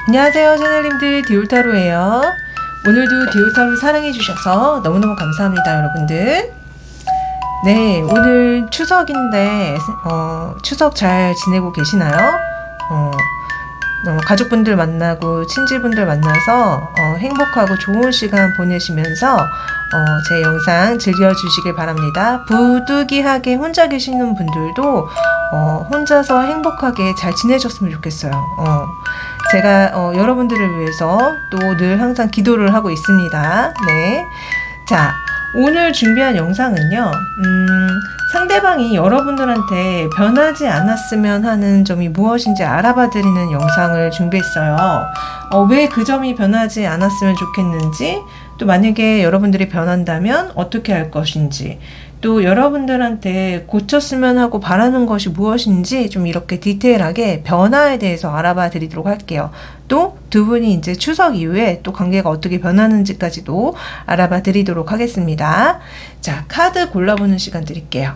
안녕하세요, 채널님들. 디올타로예요. 오늘도 디올타로 사랑해주셔서 너무너무 감사합니다, 여러분들. 네, 오늘 추석인데 추석 잘 지내고 계시나요? 가족분들 만나고 친지분들 만나서 행복하고 좋은 시간 보내시면서 제 영상 즐겨주시길 바랍니다. 부득이하게 혼자 계시는 분들도 혼자서 행복하게 잘 지내셨으면 좋겠어요. 제가 여러분들을 위해서 또 늘 항상 기도를 하고 있습니다. 네, 자, 오늘 준비한 영상은요, 상대방이 여러분들한테 변하지 않았으면 하는 점이 무엇인지 알아봐 드리는 영상을 준비했어요. 왜 그 점이 변하지 않았으면 좋겠는지, 또 만약에 여러분들이 변한다면 어떻게 할 것인지, 또 여러분들한테 고쳤으면 하고 바라는 것이 무엇인지 좀 이렇게 디테일하게 변화에 대해서 알아봐 드리도록 할게요. 또 두 분이 이제 추석 이후에 또 관계가 어떻게 변하는지까지도 알아봐 드리도록 하겠습니다. 자, 카드 골라보는 시간 드릴게요.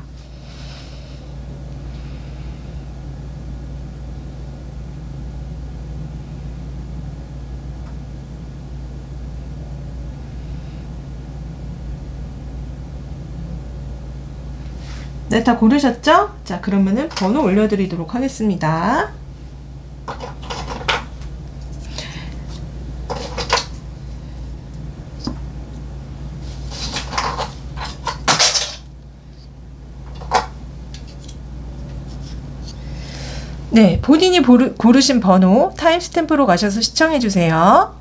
네, 다 고르셨죠? 자, 그러면은 번호 올려드리도록 하겠습니다. 네, 본인이 고르신 번호 타임스탬프로 가셔서 시청해주세요.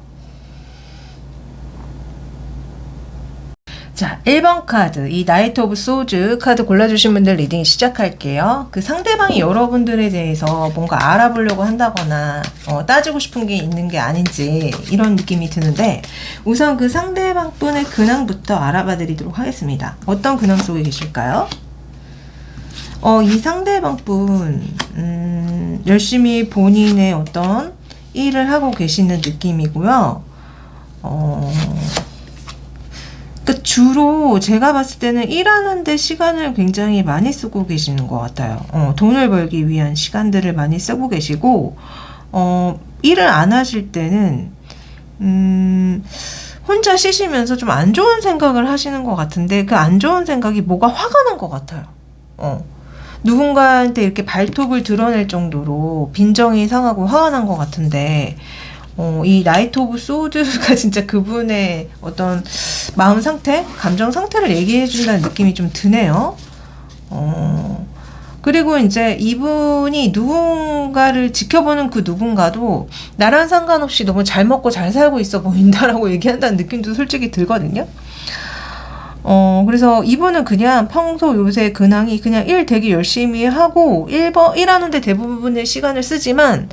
자, 1번 카드, 이 나이트 오브 소즈 카드 골라주신 분들 리딩 시작할게요. 그 상대방이 여러분들에 대해서 뭔가 알아보려고 한다거나 따지고 싶은 게 있는 게 아닌지 이런 느낌이 드는데, 우선 그 상대방 분의 근황부터 알아봐 드리도록 하겠습니다. 어떤 근황 속에 계실까요? 이 상대방 분 열심히 본인의 어떤 일을 하고 계시는 느낌이고요. 주로 제가 봤을 때는 일하는데 시간을 굉장히 많이 쓰고 계시는 것 같아요. 돈을 벌기 위한 시간들을 많이 쓰고 계시고, 일을 안 하실 때는 혼자 쉬시면서 좀 안 좋은 생각을 하시는 것 같은데, 그 안 좋은 생각이 뭐가 화가 난 것 같아요. 누군가한테 이렇게 발톱을 드러낼 정도로 빈정이 상하고 화가 난 것 같은데, 이 나이트 오브 소드가 진짜 그분의 어떤 마음 상태, 감정 상태를 얘기해 준다는 느낌이 좀 드네요. 그리고 이제 이분이 누군가를 지켜보는 그 누군가도 나랑 상관없이 너무 잘 먹고 잘 살고 있어 보인다라고 얘기한다는 느낌도 솔직히 들거든요. 그래서 이분은 그냥 평소 요새 근황이 그냥 일 되게 열심히 하고 일하는데 대부분의 시간을 쓰지만,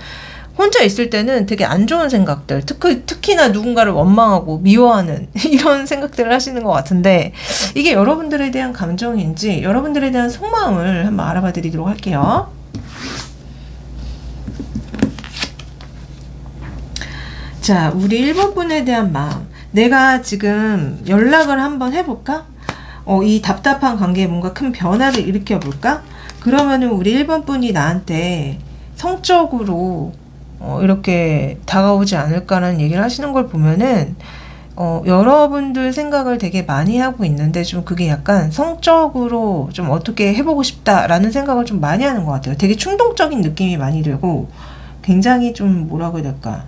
혼자 있을 때는 되게 안 좋은 생각들, 특히나 누군가를 원망하고 미워하는 이런 생각들을 하시는 것 같은데, 이게 여러분들에 대한 감정인지 여러분들에 대한 속마음을 한번 알아봐 드리도록 할게요. 자, 우리 1번 분에 대한 마음. 내가 지금 연락을 한번 해볼까? 이 답답한 관계에 뭔가 큰 변화를 일으켜볼까? 그러면은 우리 1번 분이 나한테 성적으로 이렇게 다가오지 않을까라는 얘기를 하시는 걸 보면은, 여러분들 생각을 되게 많이 하고 있는데, 좀 그게 약간 성적으로 좀 어떻게 해보고 싶다라는 생각을 좀 많이 하는 것 같아요. 되게 충동적인 느낌이 많이 들고, 굉장히 좀 뭐라고 해야 될까,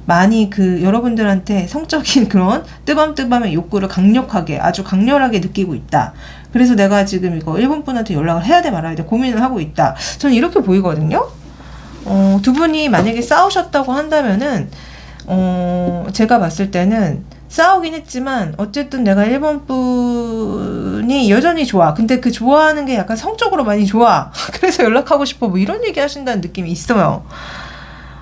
많이 여러분들한테 성적인 그런 뜨밤뜨밤의 욕구를 강력하게, 아주 강렬하게 느끼고 있다. 그래서 내가 지금 이거 1번 분한테 연락을 해야 돼 말아야 돼 고민을 하고 있다. 저는 이렇게 보이거든요. 두 분이 만약에 싸우셨다고 한다면은, 제가 봤을 때는 싸우긴 했지만, 어쨌든 내가 1번 분이 여전히 좋아. 근데 그 좋아하는 게 약간 성적으로 많이 좋아. 그래서 연락하고 싶어. 뭐 이런 얘기 하신다는 느낌이 있어요.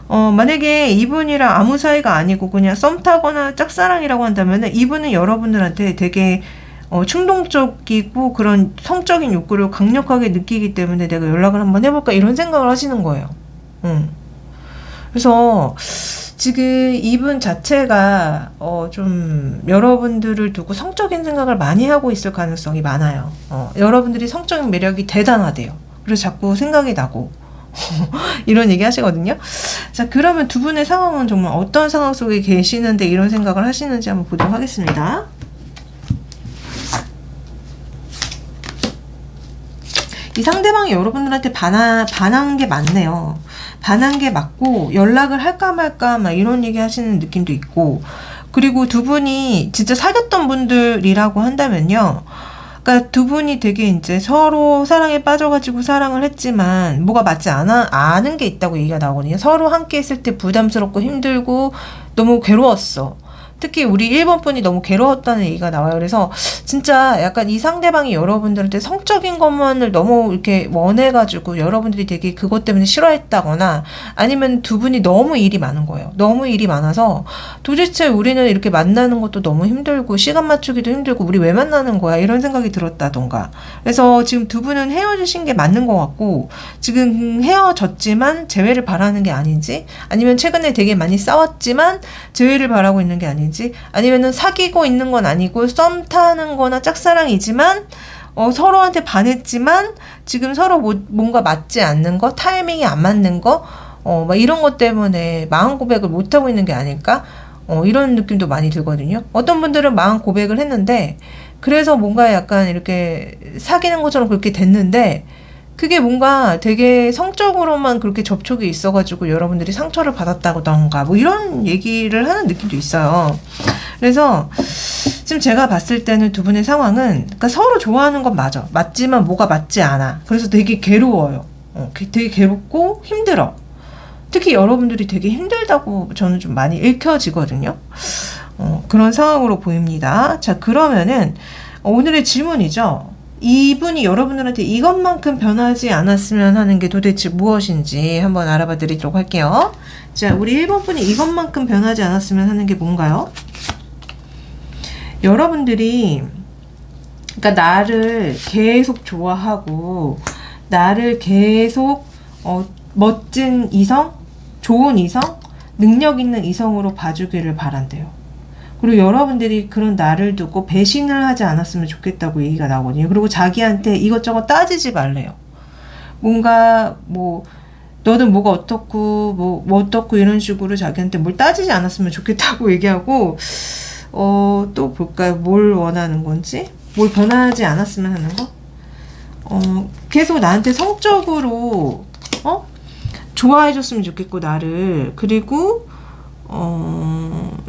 만약에 이분이랑 아무 사이가 아니고 그냥 썸 타거나 짝사랑이라고 한다면은, 이분은 여러분들한테 되게 충동적이고 그런 성적인 욕구를 강력하게 느끼기 때문에 내가 연락을 한번 해볼까 이런 생각을 하시는 거예요. 그래서 지금 이분 자체가 좀 여러분들을 두고 성적인 생각을 많이 하고 있을 가능성이 많아요. 여러분들이 성적인 매력이 대단하대요. 그래서 자꾸 생각이 나고, 이런 얘기 하시거든요. 자, 그러면 두 분의 상황은 정말 어떤 상황 속에 계시는데 이런 생각을 하시는지 한번 보도록 하겠습니다. 이 상대방이 여러분들한테 반한 게 맞네요. 반한 게 맞고 연락을 할까 말까 막 이런 얘기 하시는 느낌도 있고, 그리고 두 분이 진짜 사귀었던 분들이라고 한다면요, 그러니까 두 분이 되게 이제 서로 사랑에 빠져가지고 사랑을 했지만 뭐가 맞지 않은 게 있다고 얘기가 나오거든요. 서로 함께 했을 때 부담스럽고 힘들고 너무 괴로웠어. 특히 우리 1번 분이 너무 괴로웠다는 얘기가 나와요. 그래서 진짜 약간 이 상대방이 여러분들한테 성적인 것만을 너무 이렇게 원해가지고 여러분들이 되게 그것 때문에 싫어했다거나, 아니면 두 분이 너무 일이 많은 거예요. 너무 일이 많아서 도대체 우리는 이렇게 만나는 것도 너무 힘들고 시간 맞추기도 힘들고 우리 왜 만나는 거야 이런 생각이 들었다던가. 그래서 지금 두 분은 헤어지신 게 맞는 것 같고, 지금 헤어졌지만 재회를 바라는 게 아닌지, 아니면 최근에 되게 많이 싸웠지만 재회를 바라고 있는 게 아닌지, 아니면은 사귀고 있는 건 아니고 썸 타는 거나 짝사랑이지만 서로한테 반했지만 지금 서로 뭔가 맞지 않는 거, 타이밍이 안 맞는 거, 막 이런 것 때문에 마음 고백을 못 하고 있는 게 아닐까? 이런 느낌도 많이 들거든요. 어떤 분들은 마음 고백을 했는데 그래서 뭔가 약간 이렇게 사귀는 것처럼 그렇게 됐는데, 그게 뭔가 되게 성적으로만 그렇게 접촉이 있어가지고 여러분들이 상처를 받았다던가 뭐 이런 얘기를 하는 느낌도 있어요. 그래서 지금 제가 봤을 때는 두 분의 상황은, 그러니까 서로 좋아하는 건 맞지만 뭐가 맞지 않아. 그래서 되게 괴로워요. 되게 괴롭고 힘들어. 특히 여러분들이 되게 힘들다고 저는 좀 많이 읽혀지거든요. 그런 상황으로 보입니다. 자, 그러면은 오늘의 질문이죠. 이분이 여러분들한테 이것만큼 변하지 않았으면 하는 게 도대체 무엇인지 한번 알아봐 드리도록 할게요. 자, 우리 1번 분이 이것만큼 변하지 않았으면 하는 게 뭔가요? 여러분들이, 그러니까 나를 계속 좋아하고 나를 계속 멋진 이성, 좋은 이성, 능력 있는 이성으로 봐주기를 바란대요. 그리고 여러분들이 그런 나를 두고 배신을 하지 않았으면 좋겠다고 얘기가 나오거든요. 그리고 자기한테 이것저것 따지지 말래요. 뭔가 뭐 너는 뭐가 어떻고 뭐 어떻고 이런 식으로 자기한테 뭘 따지지 않았으면 좋겠다고 얘기하고, 또 볼까요? 뭘 원하는 건지? 뭘 변하지 않았으면 하는 거? 계속 나한테 성적으로 좋아해줬으면 좋겠고 나를, 그리고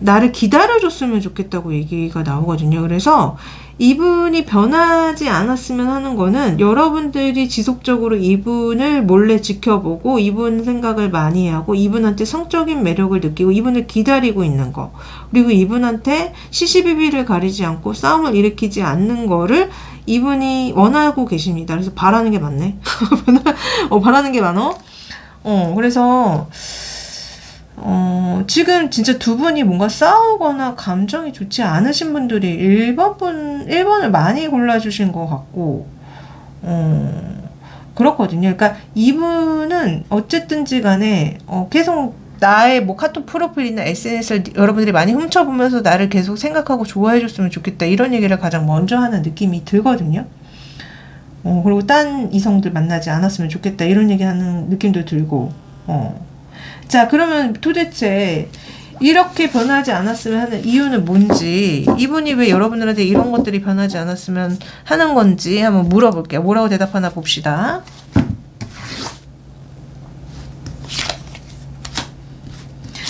나를 기다려줬으면 좋겠다고 얘기가 나오거든요. 그래서 이분이 변하지 않았으면 하는 거는 여러분들이 지속적으로 이분을 몰래 지켜보고 이분 생각을 많이 하고 이분한테 성적인 매력을 느끼고 이분을 기다리고 있는 거, 그리고 이분한테 시시비비를 가리지 않고 싸움을 일으키지 않는 거를 이분이 원하고 계십니다. 그래서 바라는 게 많네. 바라는 게 많어. 그래서 지금 진짜 두 분이 뭔가 싸우거나 감정이 좋지 않으신 분들이 1번을 많이 골라주신 것 같고, 그렇거든요. 그러니까 이분은 어쨌든지 간에, 계속 나의 뭐 카톡 프로필이나 SNS를 여러분들이 많이 훔쳐보면서 나를 계속 생각하고 좋아해줬으면 좋겠다. 이런 얘기를 가장 먼저 하는 느낌이 들거든요. 그리고 딴 이성들 만나지 않았으면 좋겠다. 이런 얘기 하는 느낌도 들고, 자, 그러면 도대체 이렇게 변하지 않았으면 하는 이유는 뭔지, 이분이 왜 여러분들한테 이런 것들이 변하지 않았으면 하는 건지 한번 물어볼게요. 뭐라고 대답하나 봅시다.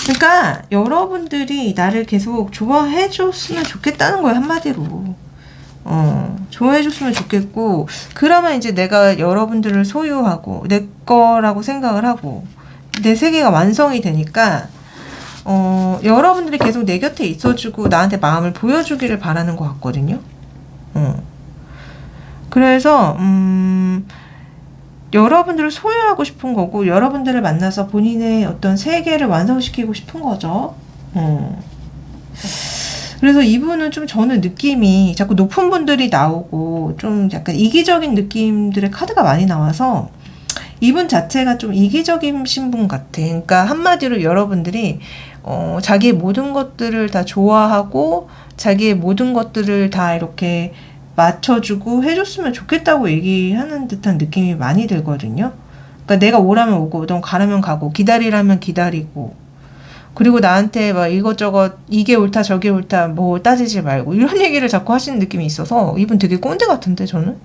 그러니까 여러분들이 나를 계속 좋아해 줬으면 좋겠다는 거예요, 한마디로. 좋아해 줬으면 좋겠고, 그러면 이제 내가 여러분들을 소유하고 내 거라고 생각을 하고 내 세계가 완성이 되니까 여러분들이 계속 내 곁에 있어주고 나한테 마음을 보여주기를 바라는 것 같거든요. 그래서 여러분들을 소유하고 싶은 거고, 여러분들을 만나서 본인의 어떤 세계를 완성시키고 싶은 거죠. 그래서 이분은 좀 저는 느낌이 자꾸 높은 분들이 나오고 좀 약간 이기적인 느낌들의 카드가 많이 나와서 이분 자체가 좀 이기적이신 분 같아. 그러니까 한마디로 여러분들이 자기의 모든 것들을 다 좋아하고 자기의 모든 것들을 다 이렇게 맞춰주고 해줬으면 좋겠다고 얘기하는 듯한 느낌이 많이 들거든요. 그러니까 내가 오라면 오고 넌 가라면 가고 기다리라면 기다리고 그리고 나한테 막 이것저것 이게 옳다 저게 옳다 뭐 따지지 말고 이런 얘기를 자꾸 하시는 느낌이 있어서 이분 되게 꼰대 같은데 저는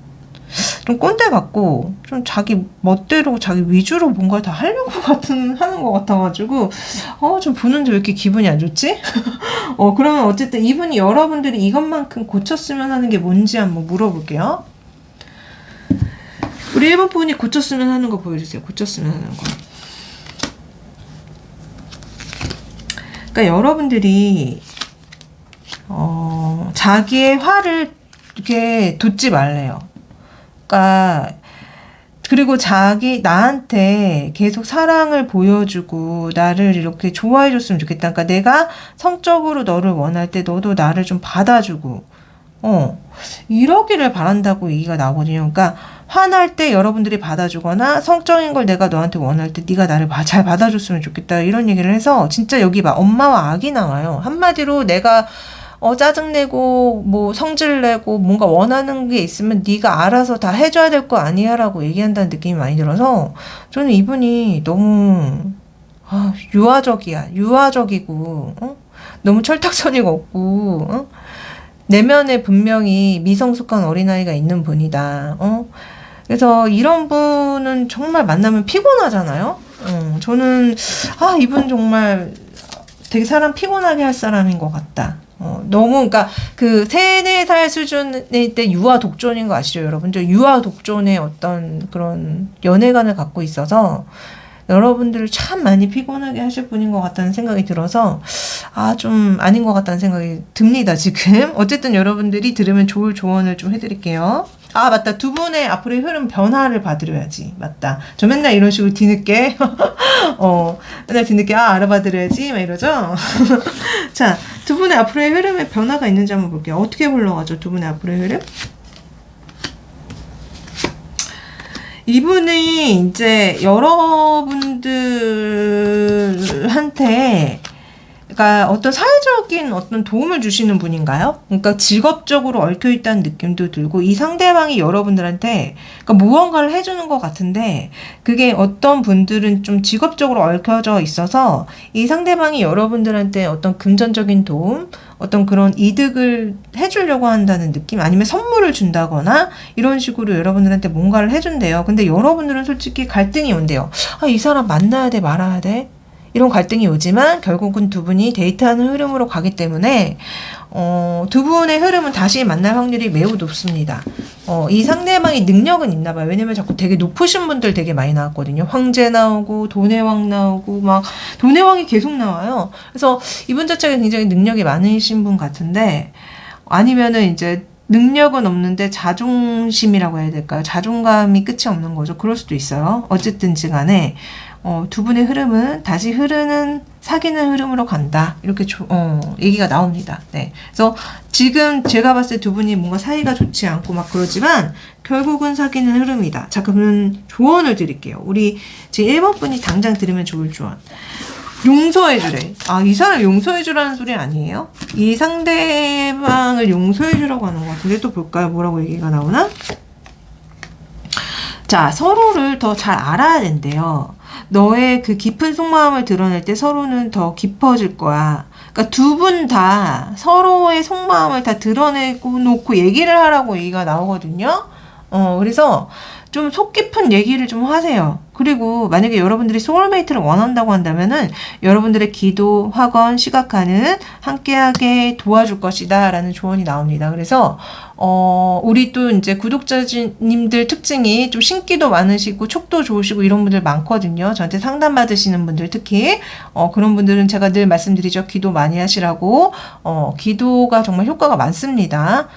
좀 꼰대 같고 좀 자기 멋대로 자기 위주로 뭔가 다 하려고 하는 것 같아가지고 좀 보는데 왜 이렇게 기분이 안 좋지? 그러면 어쨌든 이분이 여러분들이 이것만큼 고쳤으면 하는 게 뭔지 한번 물어볼게요. 우리 1번 분이 고쳤으면 하는 거 보여주세요. 고쳤으면 하는 거. 그러니까 여러분들이 자기의 화를 이렇게 돋지 말래요. 그러니까 그리고 나한테 계속 사랑을 보여주고 나를 이렇게 좋아해줬으면 좋겠다. 그러니까 내가 성적으로 너를 원할 때 너도 나를 좀 받아주고 이러기를 바란다고 얘기가 나오거든요. 그러니까 화날 때 여러분들이 받아주거나 성적인 걸 내가 너한테 원할 때 네가 나를 잘 받아줬으면 좋겠다 이런 얘기를 해서 진짜 여기 막 엄마와 아기 나와요. 한마디로 내가 짜증내고 뭐 성질내고 뭔가 원하는 게 있으면 네가 알아서 다 해줘야 될 거 아니야 라고 얘기한다는 느낌이 많이 들어서 저는 이분이 너무 유아적이고 너무 철딱서니가 없고 내면에 분명히 미성숙한 어린아이가 있는 분이다. 그래서 이런 분은 정말 만나면 피곤하잖아요. 저는 이분 정말 되게 사람 피곤하게 할 사람인 것 같다. 너무 그러니까 그 3-4살 수준일 때 유아 독존인 거 아시죠, 여러분들? 유아 독존의 어떤 그런 연애관을 갖고 있어서 여러분들을 참 많이 피곤하게 하실 분인 것 같다는 생각이 들어서 좀 아닌 것 같다는 생각이 듭니다, 지금. 어쨌든 여러분들이 들으면 좋을 조언을 좀 해드릴게요. 맞다. 두 분의 앞으로의 흐름 변화를 봐드려야지. 맞다. 저 맨날 이런 식으로 뒤늦게 맨날 뒤늦게 알아봐드려야지 막 이러죠. 자, 두 분의 앞으로의 흐름에 변화가 있는지 한번 볼게요. 어떻게 흘러가죠? 두 분의 앞으로의 흐름? 이분이 이제 여러분들한테 그러니까 어떤 사회적인 어떤 도움을 주시는 분인가요? 그러니까 직업적으로 얽혀있다는 느낌도 들고 이 상대방이 여러분들한테 그러니까 무언가를 해주는 것 같은데 그게 어떤 분들은 좀 직업적으로 얽혀져 있어서 이 상대방이 여러분들한테 어떤 금전적인 도움 어떤 그런 이득을 해주려고 한다는 느낌 아니면 선물을 준다거나 이런 식으로 여러분들한테 뭔가를 해준대요. 근데 여러분들은 솔직히 갈등이 온대요. 이 사람 만나야 돼 말아야 돼? 이런 갈등이 오지만 결국은 두 분이 데이트하는 흐름으로 가기 때문에 두 분의 흐름은 다시 만날 확률이 매우 높습니다. 이 상대방이 능력은 있나 봐요. 왜냐면 자꾸 되게 높으신 분들 되게 많이 나왔거든요. 황제 나오고 돈의 왕 나오고 막 돈의 왕이 계속 나와요. 그래서 이분 자체가 굉장히 능력이 많으신 분 같은데 아니면은 이제 능력은 없는데 자존심이라고 해야 될까요? 자존감이 끝이 없는 거죠. 그럴 수도 있어요. 어쨌든지 간에 두 분의 흐름은 다시 흐르는 사귀는 흐름으로 간다. 이렇게 얘기가 나옵니다. 네. 그래서 지금 제가 봤을 때 두 분이 뭔가 사이가 좋지 않고 막 그러지만 결국은 사귀는 흐름이다. 자, 그러면 조언을 드릴게요. 우리 지금 1번 분이 당장 들으면 좋을 조언. 용서해주래. 이 사람 용서해주라는 소리 아니에요? 이 상대방을 용서해주라고 하는 것 같은데 또 볼까요? 뭐라고 얘기가 나오나? 자, 서로를 더 잘 알아야 된대요. 너의 그 깊은 속마음을 드러낼 때 서로는 더 깊어질 거야. 그러니까 두 분 다 서로의 속마음을 다 드러내고 놓고 얘기를 하라고 얘기가 나오거든요. 그래서 좀 속 깊은 얘기를 좀 하세요. 그리고 만약에 여러분들이 소울메이트를 원한다고 한다면은 여러분들의 기도, 학원, 시각화는 함께하게 도와줄 것이다 라는 조언이 나옵니다. 그래서 우리 또 이제 구독자님들 특징이 좀 신기도 많으시고 촉도 좋으시고 이런 분들 많거든요. 저한테 상담 받으시는 분들 특히 그런 분들은 제가 늘 말씀드리죠. 기도 많이 하시라고. 기도가 정말 효과가 많습니다.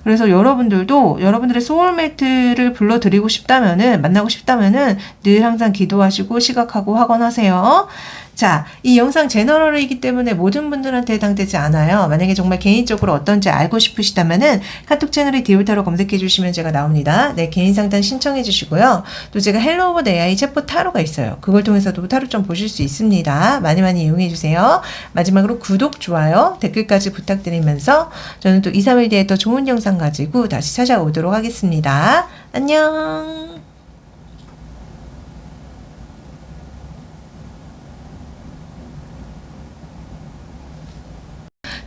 그래서 여러분들도 여러분들의 소울메이트를 불러드리고 싶다면은 만나고 싶다면은 늘 항상 기도하시고 시각하고 학원하세요. 자, 이 영상 제너럴이기 때문에 모든 분들한테 해당되지 않아요. 만약에 정말 개인적으로 어떤지 알고 싶으시다면은 카톡 채널의 디올타로 검색해 주시면 제가 나옵니다. 네, 개인 상담 신청해 주시고요. 또 제가 헬로 오버 AI 챗봇 타로가 있어요. 그걸 통해서도 타로 좀 보실 수 있습니다. 많이 많이 이용해 주세요. 마지막으로 구독, 좋아요, 댓글까지 부탁드리면서 저는 또 2, 3일 뒤에 또 좋은 영상 가지고 다시 찾아오도록 하겠습니다. 안녕.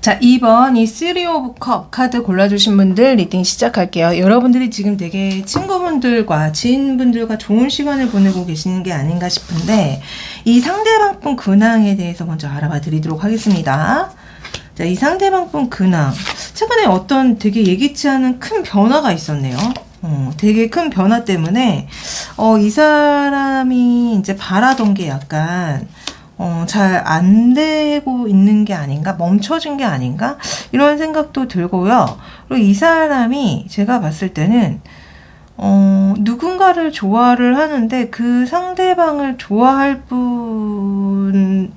자, 2번 이 3 오브 컵 카드 골라주신 분들 리딩 시작할게요. 여러분들이 지금 되게 친구분들과 지인분들과 좋은 시간을 보내고 계시는 게 아닌가 싶은데 이 상대방 분 근황에 대해서 먼저 알아봐 드리도록 하겠습니다. 자, 이 상대방 분 근황. 최근에 어떤 되게 예기치 않은 큰 변화가 있었네요. 되게 큰 변화 때문에 이 사람이 이제 바라던 게 약간 잘 안 되고 있는 게 아닌가? 멈춰진 게 아닌가? 이런 생각도 들고요. 그리고 이 사람이 제가 봤을 때는 누군가를 좋아를 하는데 그 상대방을 좋아할 분인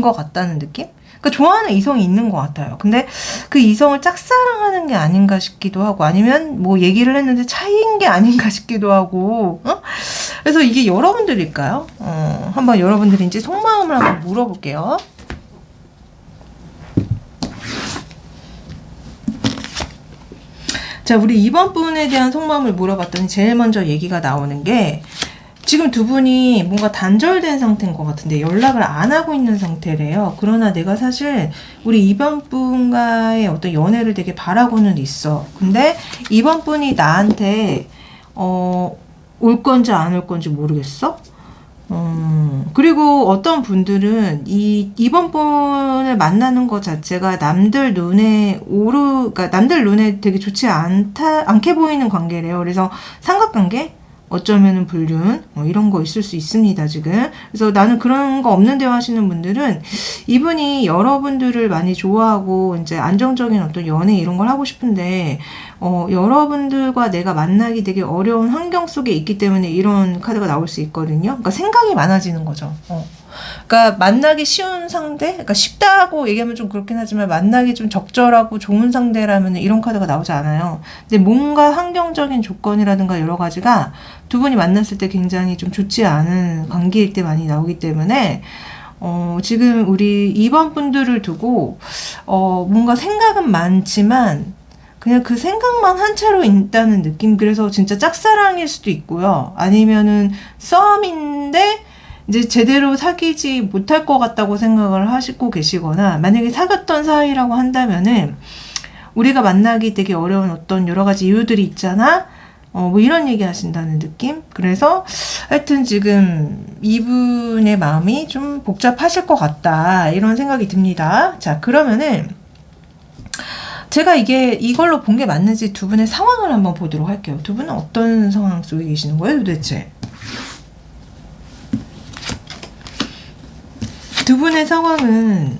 것 같다는 느낌? 그러니까 좋아하는 이성이 있는 것 같아요. 근데 그 이성을 짝사랑하는 게 아닌가 싶기도 하고 아니면 뭐 얘기를 했는데 차이인 게 아닌가 싶기도 하고 그래서 이게 여러분들일까요? 한번 여러분들인지 속마음을 한번 물어볼게요. 자, 우리 이번 분에 대한 속마음을 물어봤더니 제일 먼저 얘기가 나오는 게 지금 두 분이 뭔가 단절된 상태인 것 같은데 연락을 안 하고 있는 상태래요. 그러나 내가 사실 우리 이번 분과의 어떤 연애를 되게 바라고는 있어. 근데 이번 분이 나한테 올 건지 안 올 건지 모르겠어. 그리고 어떤 분들은 이번 분을 만나는 것 자체가 남들 눈에 그러니까 남들 눈에 되게 좋지 않게 보이는 관계래요. 그래서 삼각관계? 어쩌면은 불륜 이런 거 있을 수 있습니다 지금. 그래서 나는 그런 거 없는데요 하시는 분들은 이분이 여러분들을 많이 좋아하고 이제 안정적인 어떤 연애 이런 걸 하고 싶은데 여러분들과 내가 만나기 되게 어려운 환경 속에 있기 때문에 이런 카드가 나올 수 있거든요. 그러니까 생각이 많아지는 거죠. 그러니까 만나기 쉬운 상대, 그러니까 쉽다고 얘기하면 좀 그렇긴 하지만 만나기 좀 적절하고 좋은 상대라면 이런 카드가 나오지 않아요. 근데 뭔가 환경적인 조건이라든가 여러 가지가 두 분이 만났을 때 굉장히 좀 좋지 않은 관계일 때 많이 나오기 때문에 지금 우리 2번 분들을 두고 뭔가 생각은 많지만 그냥 그 생각만 한 채로 있다는 느낌. 그래서 진짜 짝사랑일 수도 있고요. 아니면은 썸인데 이제 제대로 사귀지 못할 것 같다고 생각을 하시고 계시거나 만약에 사귀었던 사이라고 한다면은 우리가 만나기 되게 어려운 어떤 여러 가지 이유들이 있잖아. 뭐 이런 얘기 하신다는 느낌? 그래서 하여튼 지금 이분의 마음이 좀 복잡하실 것 같다. 이런 생각이 듭니다. 자, 그러면은 제가 이걸로 본 게 맞는지 두 분의 상황을 한번 보도록 할게요. 두 분은 어떤 상황 속에 계시는 거예요, 도대체? 두 분의 상황은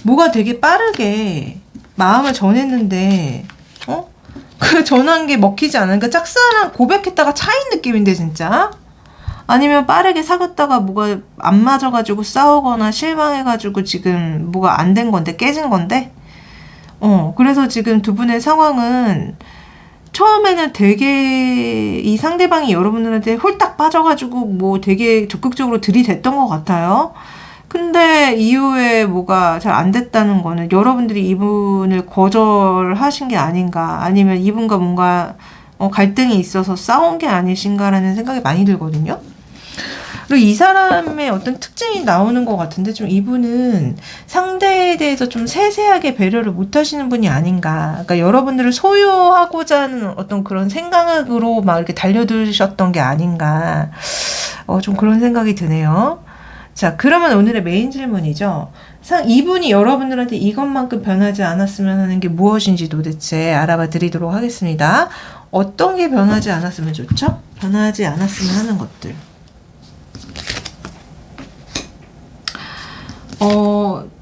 뭐가 되게 빠르게 마음을 전했는데 그 전한 게 먹히지 않으니까 짝사랑 고백했다가 차인 느낌인데 진짜? 아니면 빠르게 사귀었다가 뭐가 안 맞아가지고 싸우거나 실망해가지고 지금 뭐가 안 된 건데 깨진 건데? 그래서 지금 두 분의 상황은 처음에는 되게 이 상대방이 여러분들한테 홀딱 빠져가지고 뭐 되게 적극적으로 들이댔던 것 같아요. 근데 이후에 뭐가 잘 안 됐다는 거는 여러분들이 이분을 거절하신 게 아닌가 아니면 이분과 뭔가 갈등이 있어서 싸운 게 아니신가라는 생각이 많이 들거든요. 그리고 이 사람의 어떤 특징이 나오는 것 같은데 좀 이분은 상대에 대해서 좀 세세하게 배려를 못 하시는 분이 아닌가. 그러니까 여러분들을 소유하고자 하는 어떤 그런 생각으로 막 이렇게 달려드셨던 게 아닌가. 좀 그런 생각이 드네요. 자, 그러면 오늘의 메인 질문이죠. 이분이 여러분들한테 이것만큼 변하지 않았으면 하는 게 무엇인지 도대체 알아봐 드리도록 하겠습니다. 어떤 게 변하지 않았으면 좋죠? 변하지 않았으면 하는 것들.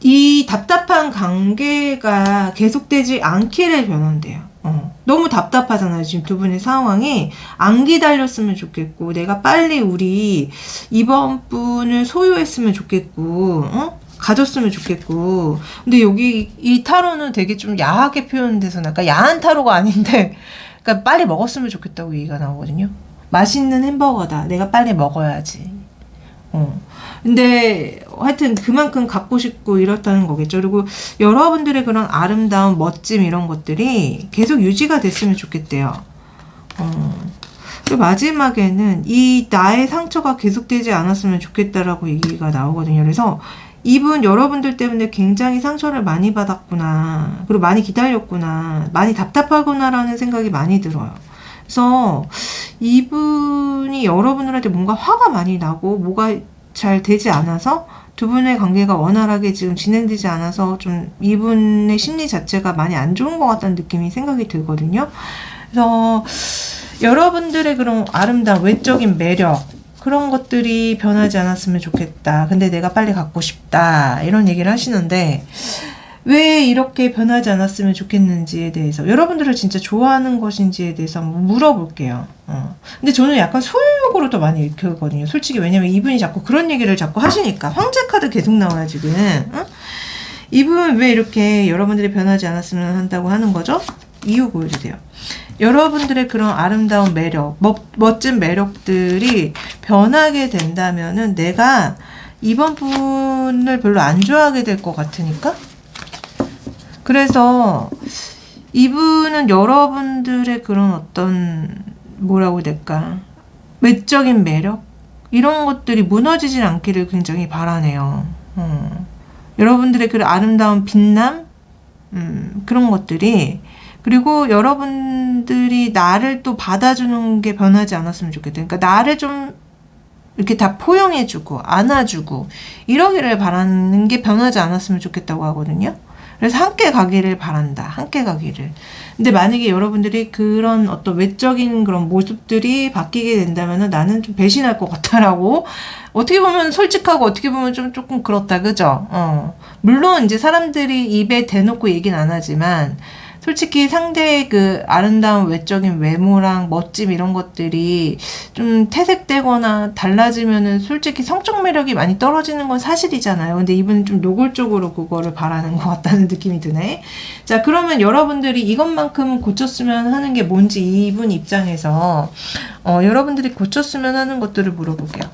이 답답한 관계가 계속되지 않기를 변한대요. 너무 답답하잖아요. 지금 두 분의 상황이 안 기다렸으면 좋겠고 내가 빨리 우리 이번 분을 소유했으면 좋겠고 가졌으면 좋겠고 근데 여기 이 타로는 되게 좀 야하게 표현돼서 그러니까 야한 타로가 아닌데 그러니까 빨리 먹었으면 좋겠다고 얘기가 나오거든요. 맛있는 햄버거다. 내가 빨리 먹어야지. 근데 하여튼 그만큼 갖고 싶고 이렇다는 거겠죠. 그리고 여러분들의 그런 아름다운 멋짐 이런 것들이 계속 유지가 됐으면 좋겠대요. 그리고 마지막에는 이 나의 상처가 계속되지 않았으면 좋겠다라고 얘기가 나오거든요. 그래서 이분 여러분들 때문에 굉장히 상처를 많이 받았구나. 그리고 많이 기다렸구나. 많이 답답하구나 라는 생각이 많이 들어요. 그래서 이분이 여러분들한테 뭔가 화가 많이 나고 뭐가 잘 되지 않아서 두 분의 관계가 원활하게 지금 진행되지 않아서 좀 이분의 심리 자체가 많이 안 좋은 것 같다는 느낌이 생각이 들거든요. 그래서 여러분들의 그런 아름다운 외적인 매력 그런 것들이 변하지 않았으면 좋겠다. 근데 내가 빨리 갖고 싶다. 이런 얘기를 하시는데 왜 이렇게 변하지 않았으면 좋겠는지에 대해서 여러분들을 진짜 좋아하는 것인지에 대해서 한번 물어볼게요. 근데 저는 약간 소유욕으로 더 많이 읽거든요. 솔직히 왜냐면 이분이 자꾸 그런 얘기를 자꾸 하시니까 황제 카드 계속 나와요 지금. 이분 왜 이렇게 여러분들이 변하지 않았으면 한다고 하는 거죠? 이유 보여주세요. 여러분들의 그런 아름다운 매력, 멋진 매력들이 변하게 된다면은 내가 이번 분을 별로 안 좋아하게 될 것 같으니까. 그래서 이분은 여러분들의 그런 어떤 뭐라고 해야 될까, 외적인 매력 이런 것들이 무너지질 않기를 굉장히 바라네요. 여러분들의 그 아름다운 빛남 그런 것들이, 그리고 여러분들이 나를 또 받아주는 게 변하지 않았으면 좋겠다. 그러니까 나를 좀 이렇게 다 포용해주고 안아주고 이러기를 바라는 게 변하지 않았으면 좋겠다고 하거든요. 그래서 함께 가기를 바란다. 함께 가기를. 근데 만약에 여러분들이 그런 어떤 외적인 그런 모습들이 바뀌게 된다면 나는 좀 배신할 것 같다라고, 어떻게 보면 솔직하고 어떻게 보면 좀 조금 그렇다. 그죠? 물론 이제 사람들이 입에 대놓고 얘기는 안 하지만 솔직히 상대의 그 아름다운 외적인 외모랑 멋짐 이런 것들이 좀 퇴색되거나 달라지면은 솔직히 성적 매력이 많이 떨어지는 건 사실이잖아요. 근데 이분은 좀 노골적으로 그거를 바라는 것 같다는 느낌이 드네. 자, 그러면 여러분들이 이것만큼 고쳤으면 하는 게 뭔지 이분 입장에서 여러분들이 고쳤으면 하는 것들을 물어볼게요.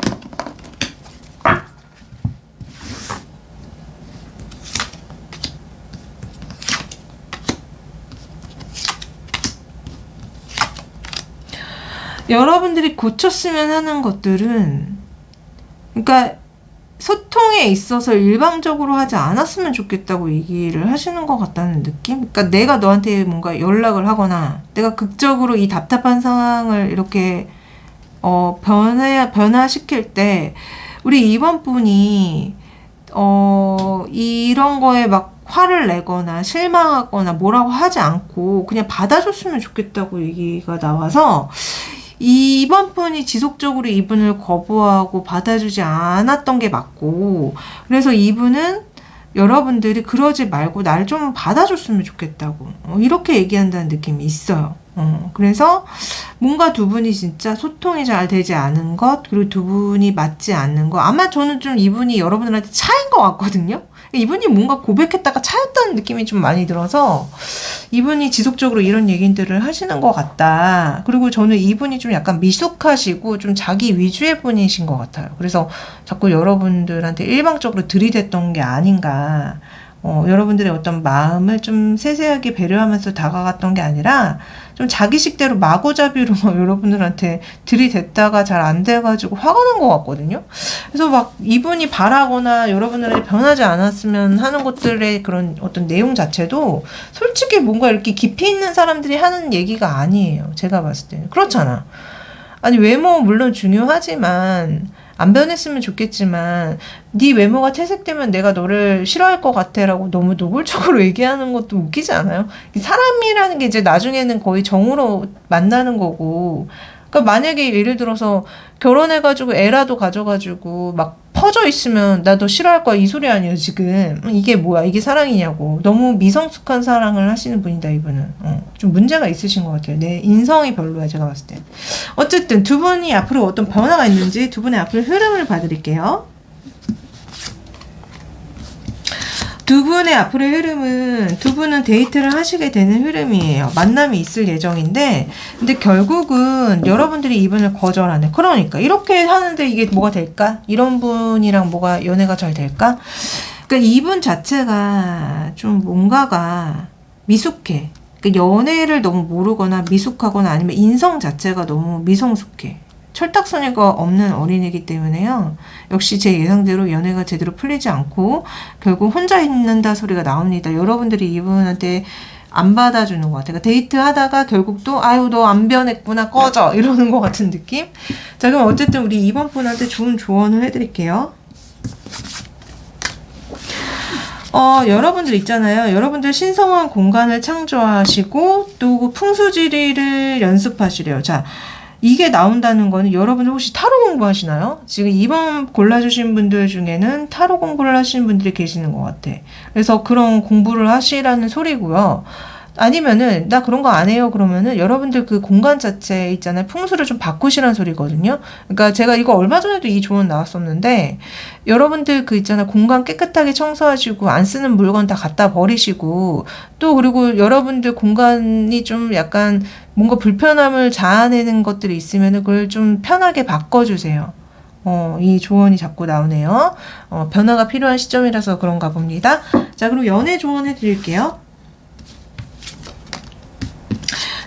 여러분들이 고쳤으면 하는 것들은, 그러니까 소통에 있어서 일방적으로 하지 않았으면 좋겠다고 얘기를 하시는 것 같다는 느낌? 그러니까 내가 너한테 뭔가 연락을 하거나 내가 극적으로 이 답답한 상황을 이렇게 변화시킬 때 우리 이번 분이 이런 거에 막 화를 내거나 실망하거나 뭐라고 하지 않고 그냥 받아줬으면 좋겠다고 얘기가 나와서, 이번 분이 지속적으로 이분을 거부하고 받아주지 않았던 게 맞고, 그래서 이분은 여러분들이 그러지 말고 날 좀 받아줬으면 좋겠다고 이렇게 얘기한다는 느낌이 있어요. 그래서 뭔가 두 분이 진짜 소통이 잘 되지 않은 것, 그리고 두 분이 맞지 않는 것, 아마 저는 좀 이분이 여러분들한테 차인 것 같거든요. 이분이 뭔가 고백했다가 차였다는 느낌이 좀 많이 들어서 이분이 지속적으로 이런 얘기들을 하시는 것 같다. 그리고 저는 이분이 좀 약간 미숙하시고 좀 자기 위주의 분이신 것 같아요. 그래서 자꾸 여러분들한테 일방적으로 들이댔던 게 아닌가. 여러분들의 어떤 마음을 좀 세세하게 배려하면서 다가갔던 게 아니라 좀 자기식대로 마구잡이로 여러분들한테 들이댔다가 잘 안 돼가지고 화가 난 것 같거든요. 그래서 막 이분이 바라거나 여러분들한테 변하지 않았으면 하는 것들의 그런 어떤 내용 자체도 솔직히 뭔가 이렇게 깊이 있는 사람들이 하는 얘기가 아니에요. 제가 봤을 때는. 그렇잖아. 아니, 외모 물론 중요하지만 안 변했으면 좋겠지만 네 외모가 퇴색되면 내가 너를 싫어할 것 같아 라고 너무 노골적으로 얘기하는 것도 웃기지 않아요? 사람이라는 게 이제 나중에는 거의 정으로 만나는 거고, 그러니까 만약에 예를 들어서 결혼해가지고 애라도 가져가지고 막 퍼져 있으면 나 너 싫어할 거야 이 소리 아니에요 지금. 이게 뭐야, 이게 사랑이냐고. 너무 미성숙한 사랑을 하시는 분이다 이분은. 좀 문제가 있으신 것 같아요. 내 인성이 별로야 제가 봤을 때. 어쨌든 두 분이 앞으로 어떤 변화가 있는지 두 분의 앞으로 흐름을 봐드릴게요. 두 분의 앞으로의 흐름은, 두 분은 데이트를 하시게 되는 흐름이에요. 만남이 있을 예정인데, 근데 결국은 여러분들이 이분을 거절하네. 그러니까 이렇게 하는데 이게 뭐가 될까? 이런 분이랑 뭐가 연애가 잘 될까? 그러니까 이분 자체가 좀 뭔가가 미숙해. 그 연애를 너무 모르거나 미숙하거나 아니면 인성 자체가 너무 미성숙해. 철딱서니가 없는 어린이기 때문에요. 역시 제 예상대로 연애가 제대로 풀리지 않고 결국 혼자 있는다 소리가 나옵니다. 여러분들이 이분한테 안 받아주는 것 같아요. 그러니까 데이트 하다가 결국 또 아유 너 안 변했구나 꺼져 이러는 것 같은 느낌. 자, 그럼 어쨌든 우리 이번 분한테 좋은 조언을 해드릴게요. 여러분들 있잖아요. 여러분들 신성한 공간을 창조하시고 또 풍수지리를 연습하시래요. 자, 이게 나온다는 거는 여러분들 혹시 타로 공부하시나요? 지금 2번 골라주신 분들 중에는 타로 공부를 하시는 분들이 계시는 것 같아. 그래서 그런 공부를 하시라는 소리고요. 아니면은 나 그런 거 안 해요 그러면은 여러분들 그 공간 자체 있잖아요, 풍수를 좀 바꾸시라는 소리거든요. 그러니까 제가 이거 얼마 전에도 이 조언 나왔었는데, 여러분들 그 있잖아 공간 깨끗하게 청소하시고 안 쓰는 물건 다 갖다 버리시고, 또 그리고 여러분들 공간이 좀 약간 뭔가 불편함을 자아내는 것들이 있으면은 그걸 좀 편하게 바꿔주세요. 이 조언이 자꾸 나오네요. 변화가 필요한 시점이라서 그런가 봅니다. 자, 그럼 연애 조언 해드릴게요.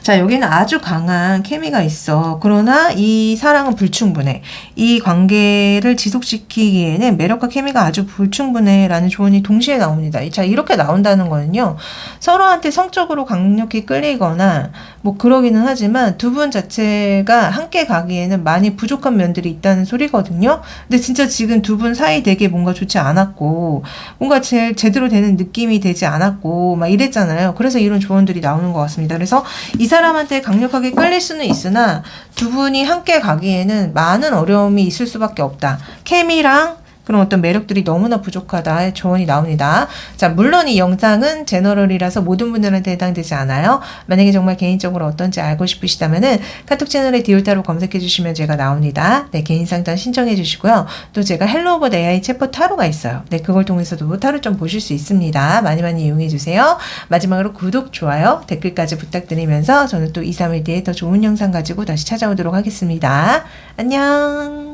자, 여기는 아주 강한 케미가 있어. 그러나 이 사랑은 불충분해. 이 관계를 지속시키기에는 매력과 케미가 아주 불충분해 라는 조언이 동시에 나옵니다. 자, 이렇게 나온다는 거는요, 서로한테 성적으로 강력히 끌리거나 뭐 그러기는 하지만 두 분 자체가 함께 가기에는 많이 부족한 면들이 있다는 소리거든요. 근데 진짜 지금 두 분 사이 되게 뭔가 좋지 않았고 뭔가 제대로 되는 느낌이 되지 않았고 막 이랬잖아요. 그래서 이런 조언들이 나오는 것 같습니다. 그래서 이 사람한테 강력하게 끌릴 수는 있으나 두 분이 함께 가기에는 많은 어려움이 있을 수밖에 없다. 케미랑 그런 어떤 매력들이 너무나 부족하다 조언이 나옵니다. 자, 물론 이 영상은 제너럴이라서 모든 분들한테 해당되지 않아요. 만약에 정말 개인적으로 어떤지 알고 싶으시다면은 카톡 채널에 디올타로 검색해 주시면 제가 나옵니다. 네, 개인 상담 신청해 주시고요. 또 제가 헬로 오버 AI 챗봇 타로가 있어요. 네, 그걸 통해서도 타로 좀 보실 수 있습니다. 많이 많이 이용해 주세요. 마지막으로 구독, 좋아요, 댓글까지 부탁드리면서 저는 또 2, 3일 뒤에 더 좋은 영상 가지고 다시 찾아오도록 하겠습니다. 안녕.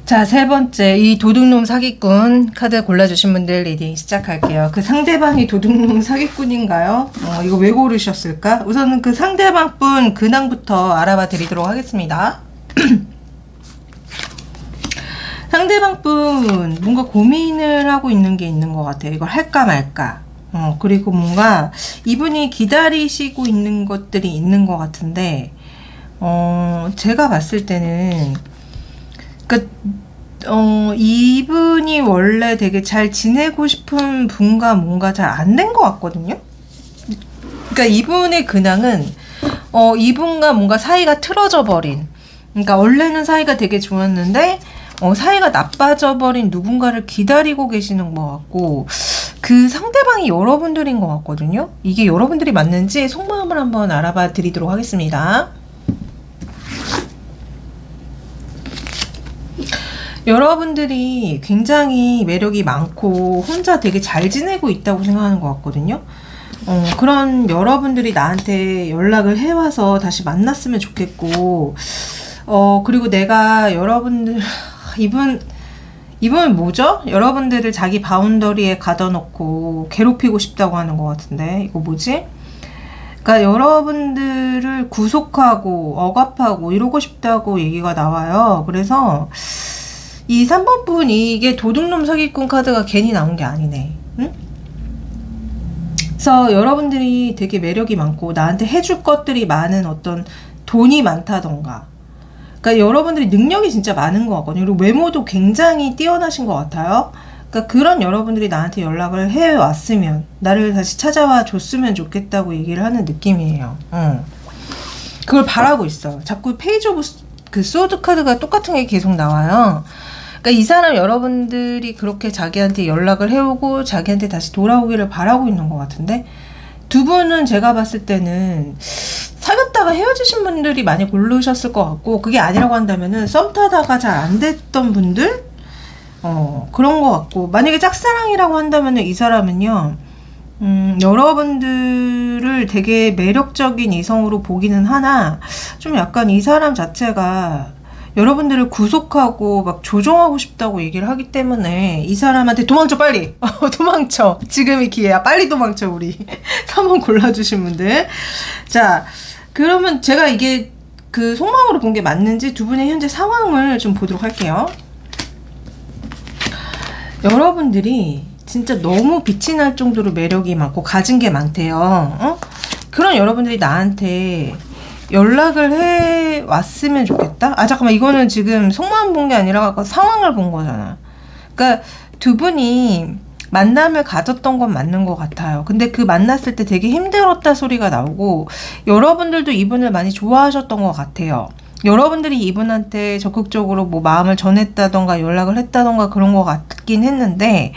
자, 세 번째, 이 도둑놈 사기꾼 카드 골라주신 분들 리딩 시작할게요. 그 상대방이 도둑놈 사기꾼인가요? 이거 왜 고르셨을까? 우선은 그 상대방 분 근황부터 알아봐 드리도록 하겠습니다. 상대방 분 뭔가 고민을 하고 있는 게 있는 것 같아요. 이걸 할까 말까. 그리고 뭔가 이분이 기다리시고 있는 것들이 있는 것 같은데, 제가 봤을 때는 이분이 원래 되게 잘 지내고 싶은 분과 뭔가 잘 안 된 것 같거든요. 그러니까 이분의 근황은 이분과 뭔가 사이가 틀어져 버린, 그러니까 원래는 사이가 되게 좋았는데 사이가 나빠져 버린 누군가를 기다리고 계시는 것 같고, 그 상대방이 여러분들인 것 같거든요. 이게 여러분들이 맞는지 속마음을 한번 알아봐 드리도록 하겠습니다. 여러분들이 굉장히 매력이 많고 혼자 되게 잘 지내고 있다고 생각하는 것 같거든요. 그런 여러분들이 나한테 연락을 해와서 다시 만났으면 좋겠고, 그리고 내가 여러분들, 이분은 뭐죠? 여러분들을 자기 바운더리에 가둬놓고 괴롭히고 싶다고 하는 것 같은데, 이거 뭐지? 그러니까 여러분들을 구속하고 억압하고 이러고 싶다고 얘기가 나와요. 그래서 이 3번 분이 이게 도둑놈 사기꾼 카드가 괜히 나온 게 아니네. 응? 그래서 여러분들이 되게 매력이 많고 나한테 해줄 것들이 많은 어떤 돈이 많다던가, 그러니까 여러분들이 능력이 진짜 많은 것 같거든요. 그리고 외모도 굉장히 뛰어나신 것 같아요. 그러니까 그런 여러분들이 나한테 연락을 해왔으면 나를 다시 찾아와 줬으면 좋겠다고 얘기를 하는 느낌이에요. 그걸 바라고 있어. 자꾸 페이지 오브 그 소드 카드가 똑같은 게 계속 나와요. 그러니까 이 사람 여러분들이 그렇게 자기한테 연락을 해오고 자기한테 다시 돌아오기를 바라고 있는 것 같은데, 두 분은 제가 봤을 때는 사귀었다가 헤어지신 분들이 많이 고르셨을 것 같고, 그게 아니라고 한다면은 썸 타다가 잘 안 됐던 분들, 그런 것 같고, 만약에 짝사랑이라고 한다면은 이 사람은요, 여러분들을 되게 매력적인 이성으로 보기는 하나, 좀 약간 이 사람 자체가 여러분들을 구속하고 막 조종하고 싶다고 얘기를 하기 때문에 이 사람한테 도망쳐 빨리 도망쳐 지금이 기회야 빨리 도망쳐 우리 3번 골라주신 분들. 자 그러면 제가 이게 그 속마음으로 본 게 맞는지 두 분의 현재 상황을 좀 보도록 할게요. 여러분들이 진짜 너무 빛이 날 정도로 매력이 많고 가진 게 많대요. 그런 여러분들이 나한테 연락을 해 왔으면 좋겠다. 아 잠깐만 이거는 지금 속마음 본 게 아니라 상황을 본 거잖아. 그러니까 두 분이 만남을 가졌던 건 맞는 것 같아요. 근데 그 만났을 때 되게 힘들었다 소리가 나오고 여러분들도 이분을 많이 좋아하셨던 것 같아요. 여러분들이 이분한테 적극적으로 뭐 마음을 전했다던가 연락을 했다던가 그런 것 같긴 했는데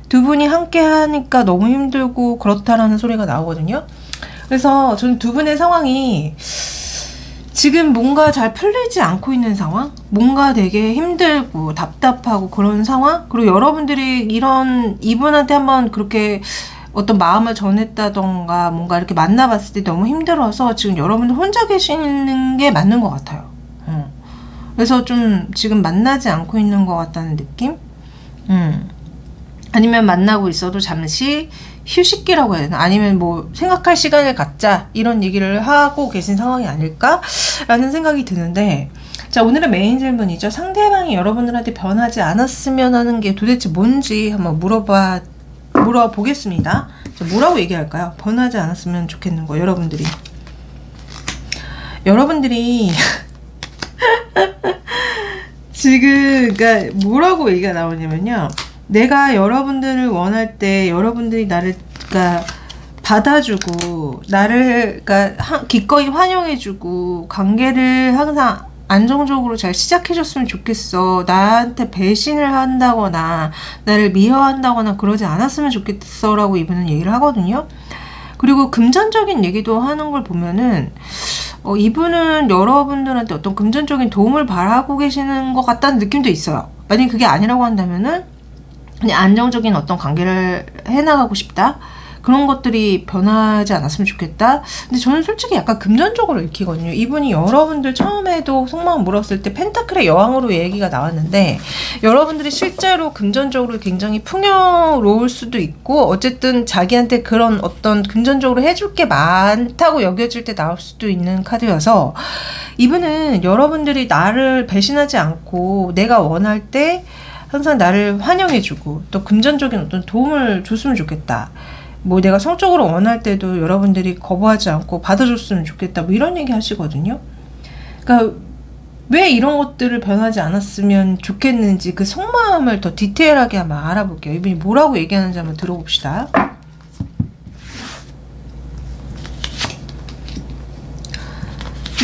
두 분이 함께 하니까 너무 힘들고 그렇다라는 소리가 나오거든요. 그래서 저는 두 분의 상황이 지금 뭔가 잘 풀리지 않고 있는 상황? 뭔가 되게 힘들고 답답하고 그런 상황? 그리고 여러분들이 이분한테 한번 그렇게 어떤 마음을 전했다던가 뭔가 이렇게 만나봤을 때 너무 힘들어서 지금 여러분들 혼자 계시는 게 맞는 것 같아요. 그래서 좀 지금 만나지 않고 있는 것 같다는 느낌? 아니면 만나고 있어도 잠시 휴식기라고 해야 되나? 아니면 뭐 생각할 시간을 갖자 이런 얘기를 하고 계신 상황이 아닐까? 라는 생각이 드는데 자 오늘의 메인 질문이죠. 상대방이 여러분들한테 변하지 않았으면 하는 게 도대체 뭔지 한번 물어보겠습니다. 자, 뭐라고 얘기할까요? 변하지 않았으면 좋겠는 거 여러분들이 지금 그러니까 뭐라고 얘기가 나오냐면요. 내가 여러분들을 원할 때 여러분들이 나를 그러니까 받아주고 나를 그러니까 기꺼이 환영해주고 관계를 항상 안정적으로 잘 시작해줬으면 좋겠어. 나한테 배신을 한다거나 나를 미워한다거나 그러지 않았으면 좋겠어 라고 이분은 얘기를 하거든요. 그리고 금전적인 얘기도 하는 걸 보면은 이분은 여러분들한테 어떤 금전적인 도움을 바라고 계시는 것 같다는 느낌도 있어요. 만약에 그게 아니라고 한다면은 그냥 안정적인 어떤 관계를 해나가고 싶다. 그런 것들이 변하지 않았으면 좋겠다. 근데 저는 솔직히 약간 금전적으로 읽히거든요. 이분이 여러분들 처음에도 속마음 물었을 때 펜타클의 여왕으로 얘기가 나왔는데 여러분들이 실제로 금전적으로 굉장히 풍요로울 수도 있고 어쨌든 자기한테 그런 어떤 금전적으로 해줄 게 많다고 여겨질 때 나올 수도 있는 카드여서 이분은 여러분들이 나를 배신하지 않고 내가 원할 때 항상 나를 환영해주고 또 금전적인 어떤 도움을 줬으면 좋겠다. 뭐 내가 성적으로 원할 때도 여러분들이 거부하지 않고 받아줬으면 좋겠다. 뭐 이런 얘기 하시거든요. 그러니까 왜 이런 것들을 변하지 않았으면 좋겠는지 그 속마음을 더 디테일하게 한번 알아볼게요. 이분이 뭐라고 얘기하는지 한번 들어봅시다.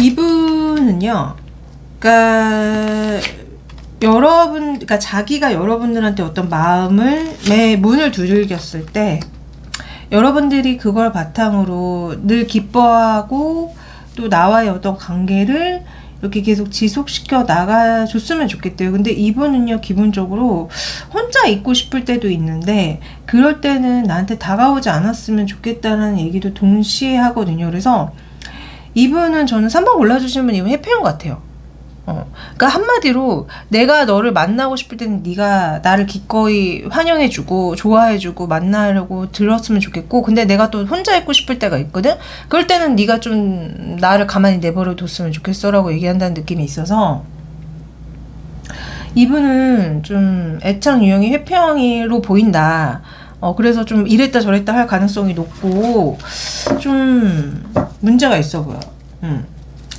이분은요. 그러니까 자기가 여러분들한테 어떤 마음의 문을 두들겼을 때 여러분들이 그걸 바탕으로 늘 기뻐하고 또 나와의 어떤 관계를 이렇게 계속 지속시켜 나가줬으면 좋겠대요. 근데 이분은요 기본적으로 혼자 있고 싶을 때도 있는데 그럴 때는 나한테 다가오지 않았으면 좋겠다는 얘기도 동시에 하거든요. 그래서 이분은 저는 3번 골라주시면 이분 해피한 것 같아요. 그러니까 한마디로 내가 너를 만나고 싶을 때는 네가 나를 기꺼이 환영해주고 좋아해주고 만나려고 들었으면 좋겠고 근데 내가 또 혼자 있고 싶을 때가 있거든. 그럴 때는 네가 좀 나를 가만히 내버려 뒀으면 좋겠어 라고 얘기한다는 느낌이 있어서 이분은 좀 애착 유형이 회피형으로 보인다. 그래서 좀 이랬다 저랬다 할 가능성이 높고 좀 문제가 있어 보여.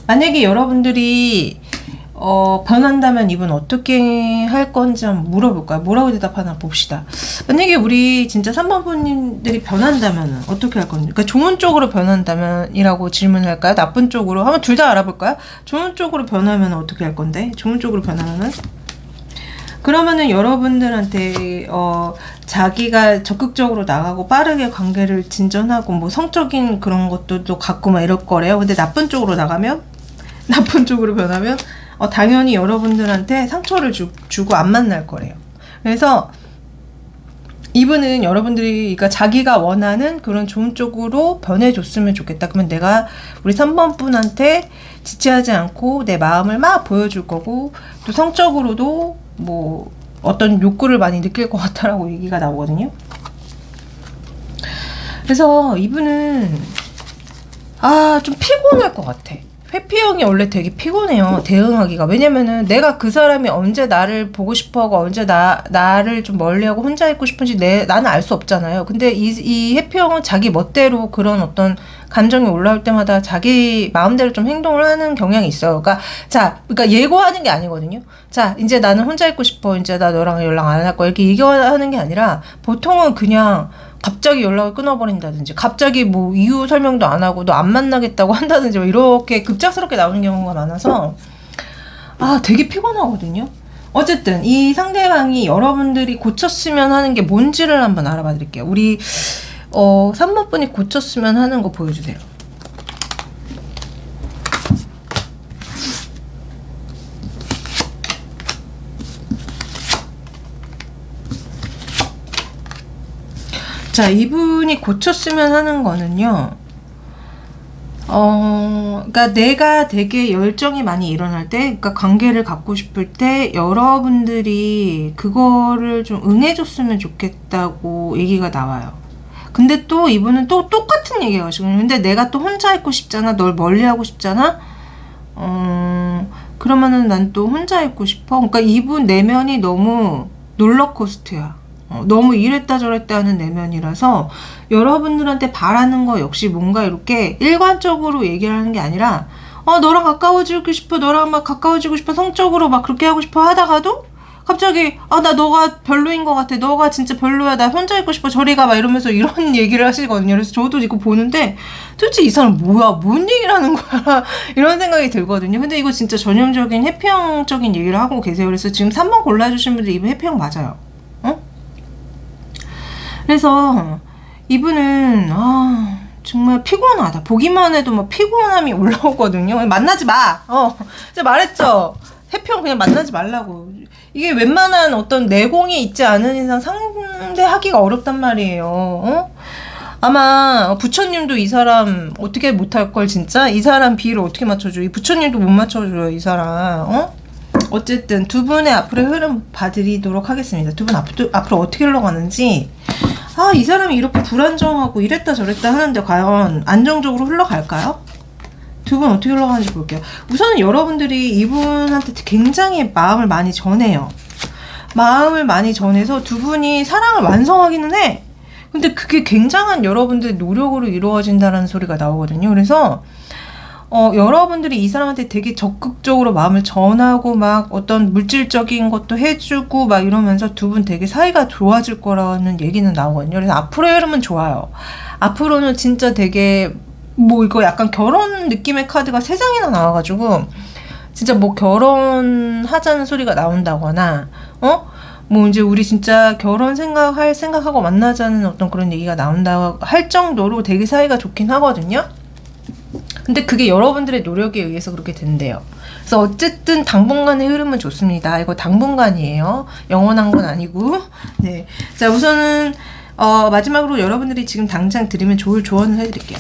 만약에 여러분들이 변한다면 이분 어떻게 할 건지 한번 물어볼까요? 뭐라고 대답하나 봅시다. 만약에 우리 진짜 3번 분님들이 변한다면 어떻게 할 건지. 그러니까 좋은 쪽으로 변한다면 이라고 질문할까요? 나쁜 쪽으로? 한번 둘 다 알아볼까요? 좋은 쪽으로 변하면 어떻게 할 건데? 좋은 쪽으로 변하면은? 그러면은 여러분들한테 자기가 적극적으로 나가고 빠르게 관계를 진전하고 뭐 성적인 그런 것들도 갖고 막 이럴 거래요. 근데 나쁜 쪽으로 나가면? 나쁜 쪽으로 변하면? 당연히 여러분들한테 상처를 주고 안 만날 거래요. 그래서 이분은 여러분들이 그러니까 자기가 원하는 그런 좋은 쪽으로 변해줬으면 좋겠다. 그러면 내가 우리 3번 분한테 지체하지 않고 내 마음을 막 보여줄 거고, 또 성적으로도 뭐 어떤 욕구를 많이 느낄 것 같다라고 얘기가 나오거든요. 그래서 이분은 좀 피곤할 것 같아. 회피형이 원래 되게 피곤해요, 대응하기가. 왜냐면은 내가 그 사람이 언제 나를 보고 싶어하고 언제 나를 좀 멀리하고 혼자 있고 싶은지 나는 알 수 없잖아요. 근데 이 회피형은 자기 멋대로 그런 어떤 감정이 올라올 때마다 자기 마음대로 좀 행동을 하는 경향이 있어요. 그러니까 예고하는 게 아니거든요. 자, 이제 나는 혼자 있고 싶어. 이제 나 너랑 연락 안 할 거야. 이렇게 얘기하는 게 아니라 보통은 그냥 갑자기 연락을 끊어버린다든지, 갑자기 뭐 이유 설명도 안 하고 너 안 만나겠다고 한다든지, 뭐 이렇게 급작스럽게 나오는 경우가 많아서 되게 피곤하거든요. 어쨌든 이 상대방이 여러분들이 고쳤으면 하는 게 뭔지를 한번 알아봐 드릴게요. 우리 3번 분이 고쳤으면 하는 거 보여주세요. 자, 이분이 고쳤으면 하는 거는요, 그러니까 내가 되게 열정이 많이 일어날 때, 그러니까 관계를 갖고 싶을 때 여러분들이 그거를 좀 응해줬으면 좋겠다고 얘기가 나와요. 근데 또 이분은 또 똑같은 얘기가 하시거든요. 근데 내가 또 혼자 있고 싶잖아, 널 멀리하고 싶잖아, 그러면은 난 또 혼자 있고 싶어. 그러니까 이분 내면이 너무 롤러코스터야. 너무 이랬다 저랬다 하는 내면이라서 여러분들한테 바라는 거 역시 뭔가 이렇게 일관적으로 얘기를 하는 게 아니라 너랑 가까워지고 싶어, 너랑 막 가까워지고 싶어, 성적으로 막 그렇게 하고 싶어 하다가도 갑자기 나 너가 별로인 것 같아, 너가 진짜 별로야, 나 혼자 있고 싶어, 저리 가, 막 이러면서 이런 얘기를 하시거든요. 그래서 저도 이거 보는데 도대체 이 사람 뭐야, 뭔 얘기를 하는 거야 이런 생각이 들거든요. 근데 이거 진짜 전형적인 해피형적인 얘기를 하고 계세요. 그래서 지금 3번 골라주신 분들 이분 해피형 맞아요. 그래서 이분은 정말 피곤하다. 보기만 해도 막 피곤함이 올라오거든요. 만나지 마. 제가 말했죠. 해피형 그냥 만나지 말라고. 이게 웬만한 어떤 내공이 있지 않은 이상 상대하기가 어렵단 말이에요. 아마 부처님도 이 사람 어떻게 못할 걸, 진짜 이 사람 비율을 어떻게 맞춰줘. 이 부처님도 못 맞춰줘요, 이 사람. 어쨌든 두 분의 앞으로의 흐름 봐드리도록 하겠습니다. 두 분 앞으로 어떻게 흘러가는지. 이 사람이 이렇게 불안정하고 이랬다 저랬다 하는데 과연 안정적으로 흘러갈까요? 두 분 어떻게 흘러가는지 볼게요. 우선은 여러분들이 이분한테 굉장히 마음을 많이 전해요. 마음을 많이 전해서 두 분이 사랑을 완성하기는 해. 근데 그게 굉장한 여러분들의 노력으로 이루어진다는 소리가 나오거든요. 그래서 여러분들이 이 사람한테 되게 적극적으로 마음을 전하고 막 어떤 물질적인 것도 해주고 막 이러면서 두 분 되게 사이가 좋아질 거라는 얘기는 나오거든요. 그래서 앞으로의 흐름은 좋아요. 앞으로는 진짜 되게 뭐 이거 약간 결혼 느낌의 카드가 3장이나 나와가지고 진짜 뭐 결혼하자는 소리가 나온다거나 뭐 이제 우리 진짜 결혼 생각하고 만나자는 어떤 그런 얘기가 나온다 할 정도로 되게 사이가 좋긴 하거든요. 근데 그게 여러분들의 노력에 의해서 그렇게 된대요. 그래서 어쨌든 당분간의 흐름은 좋습니다. 이거 당분간이에요. 영원한 건 아니고. 네. 자, 우선은 마지막으로 여러분들이 지금 당장 드리면 좋을 조언을 해드릴게요.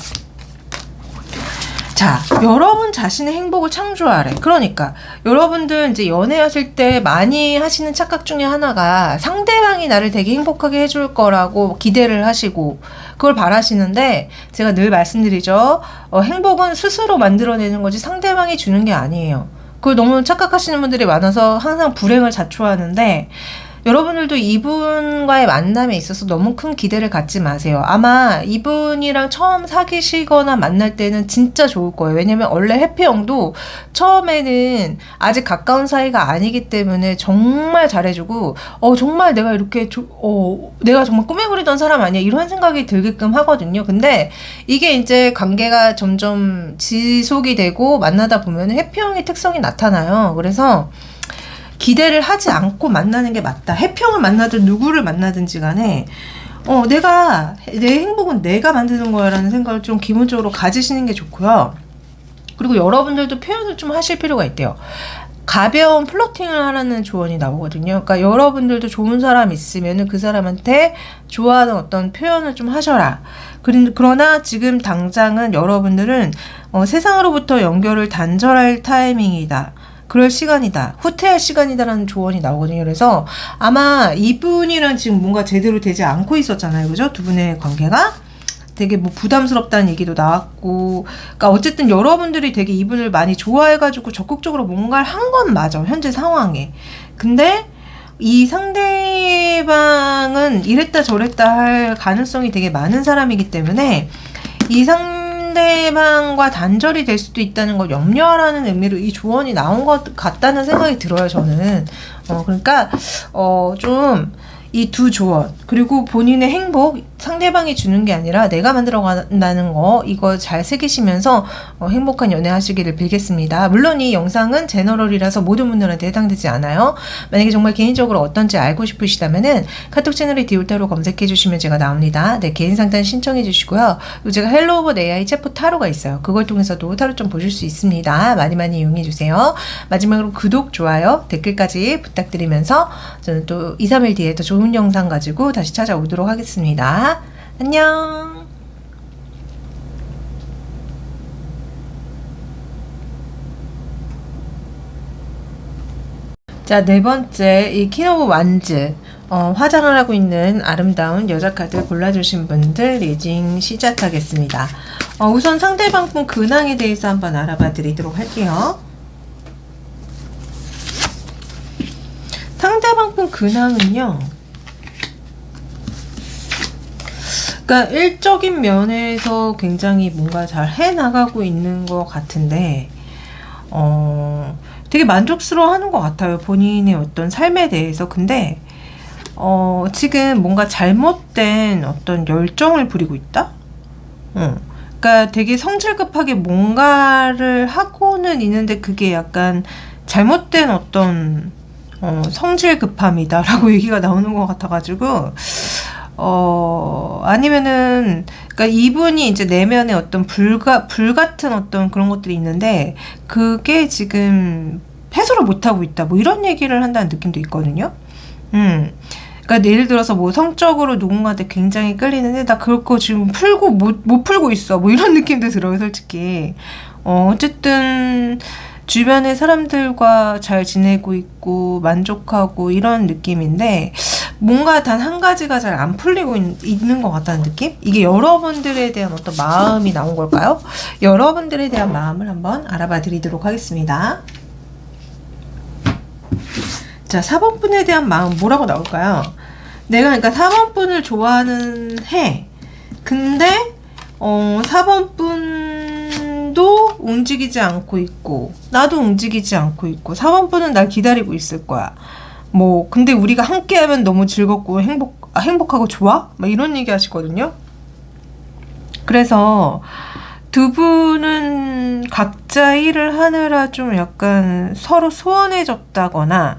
자, 여러분 자신의 행복을 창조하래. 그러니까 여러분들 이제 연애하실 때 많이 하시는 착각 중에 하나가 상대방이 나를 되게 행복하게 해줄 거라고 기대를 하시고 그걸 바라시는데, 제가 늘 말씀드리죠. 행복은 스스로 만들어내는 거지 상대방이 주는 게 아니에요. 그걸 너무 착각하시는 분들이 많아서 항상 불행을 자초하는데, 여러분들도 이분과의 만남에 있어서 너무 큰 기대를 갖지 마세요. 아마 이분이랑 처음 사귀시거나 만날 때는 진짜 좋을 거예요. 왜냐면 원래 해피형도 처음에는 아직 가까운 사이가 아니기 때문에 정말 잘해주고 정말 내가 이렇게 내가 정말 꿈에 그리던 사람 아니야, 이런 생각이 들게끔 하거든요. 근데 이게 이제 관계가 점점 지속이 되고 만나다 보면 해피형의 특성이 나타나요. 그래서 기대를 하지 않고 만나는 게 맞다. 해피형을 만나든 누구를 만나든지 간에 내 행복은 내가 만드는 거야 라는 생각을 좀 기본적으로 가지시는 게 좋고요. 그리고 여러분들도 표현을 좀 하실 필요가 있대요. 가벼운 플러팅을 하라는 조언이 나오거든요. 그러니까 여러분들도 좋은 사람 있으면 그 사람한테 좋아하는 어떤 표현을 좀 하셔라. 그러나 지금 당장은 여러분들은 세상으로부터 연결을 단절할 타이밍이다. 그럴 시간이다. 후퇴할 시간이다라는 조언이 나오거든요. 그래서 아마 이분이랑 지금 뭔가 제대로 되지 않고 있었잖아요. 그죠? 두 분의 관계가. 되게 뭐 부담스럽다는 얘기도 나왔고, 그러니까 어쨌든 여러분들이 되게 이분을 많이 좋아해가지고 적극적으로 뭔가를 한 건 맞아, 현재 상황에. 근데 이 상대방은 이랬다 저랬다 할 가능성이 되게 많은 사람이기 때문에 이 상대방과 단절이 될 수도 있다는 걸 염려하라는 의미로 이 조언이 나온 것 같다는 생각이 들어요, 저는. 그러니까 좀 이 두 조언, 그리고 본인의 행복, 상대방이 주는 게 아니라 내가 만들어 간다는 거, 이거 잘 새기시면서 행복한 연애 하시기를 빌겠습니다. 물론 이 영상은 제너럴이라서 모든 분들한테 해당되지 않아요. 만약에 정말 개인적으로 어떤지 알고 싶으시다면은 카톡 채널에 디올타로 검색해 주시면 제가 나옵니다. 네, 개인 상담 신청해 주시고요. 또 제가 헬로 오버 AI 챗봇 타로가 있어요. 그걸 통해서도 타로 좀 보실 수 있습니다. 많이 많이 이용해 주세요. 마지막으로 구독, 좋아요, 댓글까지 부탁드리면서 저는 또 2, 3일 뒤에 더 좋은 영상 가지고 다시 찾아오도록 하겠습니다. 안녕. 자, 네 번째, 이 퀸 오브 완즈. 화장을 하고 있는 아름다운 여자 카드 골라주신 분들 리딩 시작하겠습니다. 우선 상대방 분 근황에 대해서 한번 알아봐 드리도록 할게요. 상대방 분 근황은요, 그러니까 일적인 면에서 굉장히 뭔가 잘 해나가고 있는 것 같은데 되게 만족스러워 하는 것 같아요, 본인의 어떤 삶에 대해서. 근데 지금 뭔가 잘못된 어떤 열정을 부리고 있다? 그러니까 되게 성질급하게 뭔가를 하고는 있는데 그게 약간 잘못된 어떤 성질급함이다라고 얘기가 나오는 것 같아가지고 아니면은, 그러니까 이분이 이제 내면에 어떤 불같은 어떤 그런 것들이 있는데, 그게 지금 해소를 못하고 있다. 뭐 이런 얘기를 한다는 느낌도 있거든요. 그러니까 예를 들어서 뭐 성적으로 누군가한테 굉장히 끌리는데, 나 그거 지금 풀고 못 풀고 있어. 뭐 이런 느낌도 들어요, 솔직히. 어쨌든, 주변의 사람들과 잘 지내고 있고 만족하고 이런 느낌인데 뭔가 단 한 가지가 잘 안 풀리고 있는 것 같다는 느낌? 이게 여러분들에 대한 어떤 마음이 나온 걸까요? 여러분들에 대한 마음을 한번 알아봐 드리도록 하겠습니다. 자, 4번 분에 대한 마음 뭐라고 나올까요? 내가 그러니까 4번 분을 좋아하는 해. 근데 4번 분도 움직이지 않고 있고 나도 움직이지 않고 있고 4번 분은 날 기다리고 있을 거야. 뭐 근데 우리가 함께하면 너무 즐겁고 행복하고 좋아? 막 이런 얘기 하시거든요. 그래서 두 분은 각자 일을 하느라 좀 약간 서로 소원해졌다거나